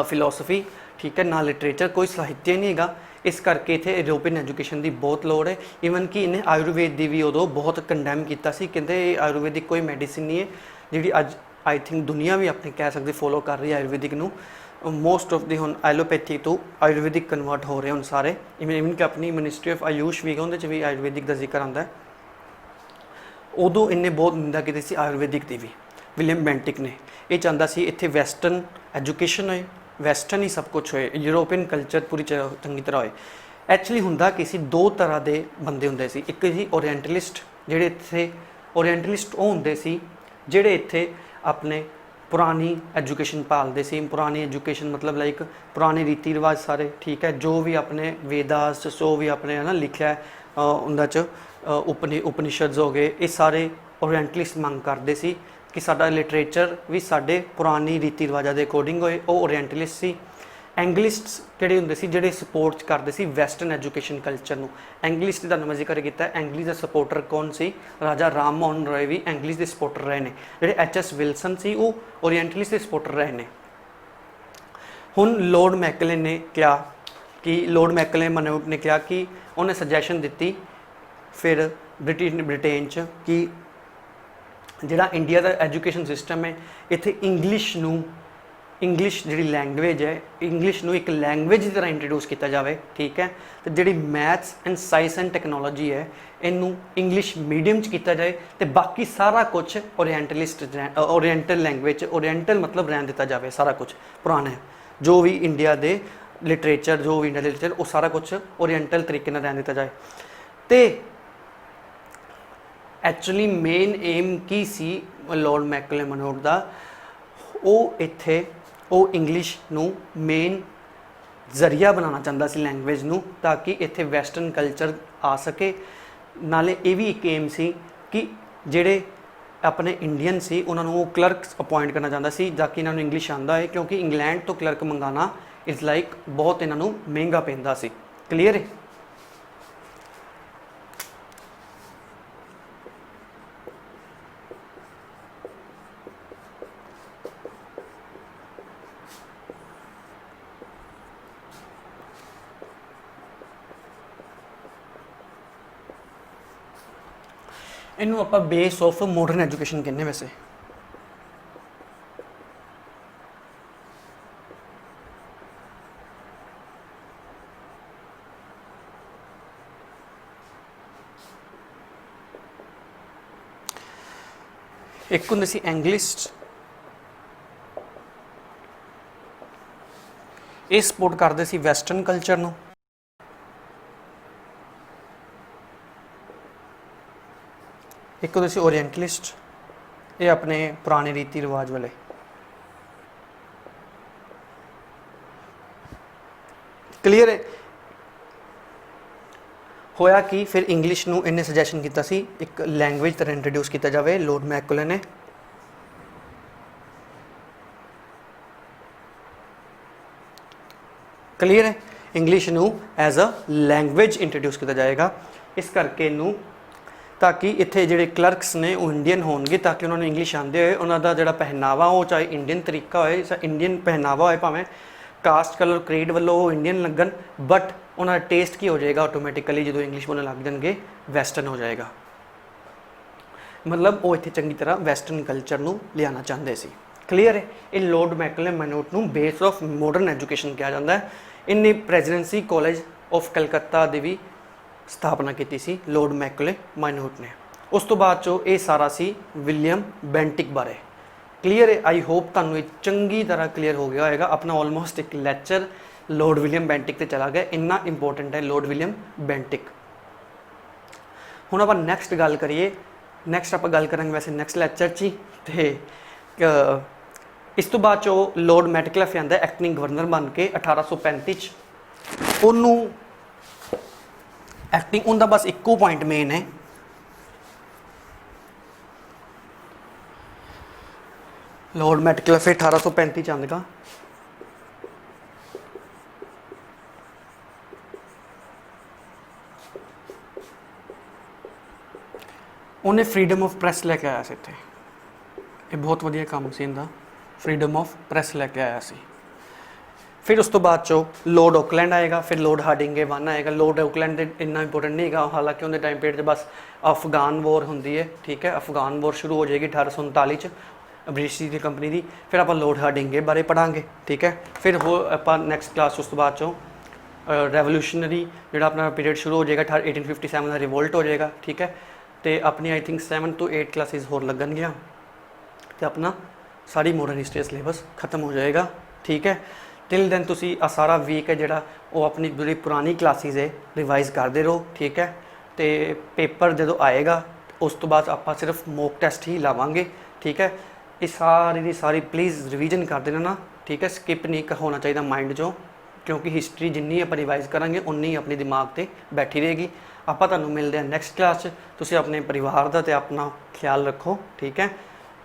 फिलोसफी, ठीक है, ना लिटरेचर, कोई साहित्य नहीं है। इस करके इत्थे यूरोपीयन एजुकेशन की बहुत लोड़ है। ईवन कि इन्हें आयुर्वेद की भी उदों बहुत कंडैम किया, कहते आयुर्वेदिक कोई मैडिसिन नहीं है जी अज आई थिंक दुनिया भी अपनी कह सकती फॉलो कर रही है आयुर्वेदिक नूं। मोस्ट ऑफ दी हुण एलोपैथी तो आयुर्वेदिक कन्वर्ट हो रहे हैं सारे। इवन कि अपनी मिनिस्ट्री ऑफ आयुष भी उहदे भी आयुर्वेदिक का जिक्र आता है। उदों इन्हें बहुत निंदा की सी आयुर्वेदिक की भी। विलियम बेंटिक ने यह चाहता सी इत्थे वैसटर्न एजुकेशन होए, वैसटर्न ही सब कुछ होए, यूरोपीयन कल्चर पूरी चंगी तरह होए। एक्चुअली हुंदा कि सी दो तरह के बंदे हुंदे सी, एक सी ओरिएंटलिस्ट, जिहड़े इत्थे ओरिएंटलिस्ट वो हुंदे सी जिहड़े इत्थे अपने पुरानी एजुकेशन पालते सी। पुरानी एजुकेशन मतलब लाइक पुराने रीति रिवाज सारे, ठीक है, जो भी अपने वेदास जो भी अपने है ना लिखा है उन्हां च उपनिषद हो गए, ये सारे ओरिएंटलिस्ट मंग करते सी कि साडा लिटरेचर भी साडे पुरानी रीति रिवाजा के अकॉर्डिंग होए। वो ओरिएंटलिस्ट सी। एंग्लिस्ट्स किहड़े हुंदे सी जिहड़े सपोर्ट करते सी वैसटर्न एजुकेशन कल्चर नूं। एंग्लिश दा मैं जिक्र किया, एंग्लिश का सपोर्टर कौन सी? राजा राम मोहन रॉय भी एंग्लिश के सपोर्टर रहे हैं। जिहड़े एच.एस. विल्सन सी वो ओरिएंटलिस्ट के सपोर्टर रहे हैं। हुण लॉर्ड मैकले ने कहा कि लॉर्ड मैकले मनोट ने कहा कि उन्हें सजैशन दी फिर ब्रिटेन च कि जिहड़ा इंडिया का एजुकेशन सिस्टम है इत्थे इंग्लिश जी लैंगुएज है, इंग्लिश नूं एक लैंगुएज की तरह इंट्रोड्यूस किया जाए, ठीक है। तो जी maths and science and technology है इनू इंग्लिश मीडियम किया जाए, तो बाकी सारा कुछ ओरिएंटल लैंगुएज, ओरिएंटल मतलब रहन दिता जाए। सारा कुछ पुराना जो भी इंडिया के लिटरेचर, जो भी इंडिया लिटरेचर, वो सारा कुछ ओरिएंटल तरीके रहन दिता जाए। तो एक्चुअली मेन एम की सी लॉर्ड मैकले मनोट का? वो इत्थे वो इंग्लिश नूं मेन जरिया बनाना चाहता सी लैंगुएज नूं, ताकि इत्थे वैसटर्न कल्चर आ सके। नाले ये भी एक एम सी कि जिहड़े अपने इंडियन सी उन्होंने वो क्लर्क अपॉइंट करना चाहता सी ताकि इन्होंने इंग्लिश आंदा है, क्योंकि इंग्लैंड तो क्लर्क मंगाना इज़ लाइक बहुत इन्होंने महंगा पैंदा सी। क्लीयर है? इनू आप बेस ऑफ मॉडर्न एजुकेशन कहने। वैसे एक होंदे सी एंग्लिस्ट, ये सपोर्ट करते सी वैसटर्न कल्चर नूं। एक होंदे सी ओरिएंटलिस्ट, ये अपने पुराने रीति रिवाज वाले। क्लीयर है? होया कि फिर इंग्लिश नूं इन्हें सजैशन किया सी एक लैंगुएज तरह इंट्रोड्यूस किया जाए लॉर्ड मैकले ने। क्लीयर है? इंग्लिश नूं एज अ लैंगुएज इंट्रोड्यूस किया जाएगा। इस करके नूं ताकि इत्थे जिहड़े क्लर्क्स ने वो इंडियन होणगे, ताकि उन्होंने इंग्लिश आंदे होए उन्हां दा जिहड़ा पहनावा वो चाहे इंडियन तरीका होए, चाहे इंडियन पहनावा होए, भावें कास्ट कलर क्रीड वालों वो इंडियन लगन, बट उन्होंने टेस्ट की हो जाएगा ऑटोमैटिकली जो इंग्लिश बोलने लग जाएंगे वैसटर्न हो जाएगा। मतलब वो इत्थे चंगी तरह वैसटर्न कल्चर नूं लियाना चाहते सी। क्लीयर है? ये लॉर्ड मैकले मनोट नूं बेस ऑफ मॉडर्न एजुकेशन कहा जाता है। इन्हें प्रेजिडेंसी कॉलेज ऑफ कलकत्ता की भी स्थापना की सी लॉर्ड मैकले मनोट ने। उस तो बाद चो ये सारा सी विलियम बेंटिक बारे। क्लीयर है? आई होप तुहानूं ये चंगी तरह क्लीयर हो गया होगा। अपना ऑलमोस्ट एक लैक्चर लॉर्ड विलियम बेंटिक से चला गया, इन्ना इंपोर्टेंट है लॉर्ड विलियम बेंटिक। हुण आपां नैक्सट गल करिए, नैक्सट आपां गल करांगे वैसे नैक्सट लैक्चर ची। तो इस तो बाद चो लॉर्ड मैटक्लिफ आंदा एक्टिंग गवर्नर बन के 1835 च। उन्होंने एक्टिंग उनका बस एको पॉइंट मेन है, लॉर्ड मैटक्लिफ 1835 आंदा। उन्हें फ्रीडम ऑफ प्रैस लैके आया से इत्थे, ये बहुत वधिया काम सी इनका, फ्रीडम ऑफ प्रैस लैके आया सी। फिर उस तो बाद चो लॉर्ड ऑकलैंड आएगा, फिर लॉर्ड हार्डिंगे वन आएगा। लॉर्ड ऑकलैंड इन्ना इंपोर्टेंट नहीं है, हालांकि उनके टाइम पीरियड बस अफगान वॉर होंगी है, ठीक है। अफगान वॉर शुरू हो जाएगी 1839 ब्रिटिश की कंपनी की। फिर आप लॉर्ड हार्डिंगे बारे पढ़ांगे, ठीक है। फिर हो आप नैक्सट क्लास उस तो बाद चो रेवोल्यूशनरी जो अपना पीरियड शुरू हो जाएगा 1857 का रिवोल्ट हो जाएगा, ठीक है। तो अपनी आई थिंक 7 to 8 क्लासेस होर लगन गया, तो अपना सारी मॉडर्न हिस्ट्री सिलेबस खत्म हो जाएगा, ठीक है। टिल दैन तुसी आ सारा वीक है जोड़ा वो अपनी जी पुरानी क्लासेस है रिवाइज करते रहो, ठीक है। तो पेपर जो आएगा उस तो बाद आप सिर्फ मॉक टेस्ट ही लावांगे, ठीक है। ਇਹ ਸਾਰੀ ਦੀ ਸਾਰੀ ਪਲੀਜ਼ ਰਿਵੀਜ਼ਨ ਕਰ ਦੇਣਾ ਨਾ, ਠੀਕ ਹੈ। ਸਕਿਪ ਨਹੀਂ ਹੋਣਾ ਚਾਹੀਦਾ ਮਾਈਂਡ 'ਚੋਂ, ਕਿਉਂਕਿ ਹਿਸਟਰੀ ਜਿੰਨੀ ਆਪਾਂ ਰਿਵਾਈਜ਼ ਕਰਾਂਗੇ ਉਨੀ ਆਪਣੇ ਦਿਮਾਗ ਤੇ ਬੈਠੀ ਰਹੇਗੀ। ਆਪਾਂ ਤੁਹਾਨੂੰ ਮਿਲਦੇ ਹਾਂ ਨੈਕਸਟ ਕਲਾਸ 'ਚ। ਤੁਸੀਂ ਆਪਣੇ ਪਰਿਵਾਰ ਦਾ ਤੇ ਆਪਣਾ ਖਿਆਲ ਰੱਖੋ, ਠੀਕ ਹੈ।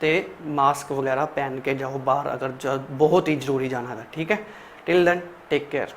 ਤੇ ਮਾਸਕ ਵਗੈਰਾ ਪਹਿਨ ਕੇ ਜਾਓ ਬਾਹਰ, ਅਗਰ ਬਹੁਤ ਹੀ ਜ਼ਰੂਰੀ ਜਾਣਾ ਹੈ, ਠੀਕ ਹੈ। Till then take care.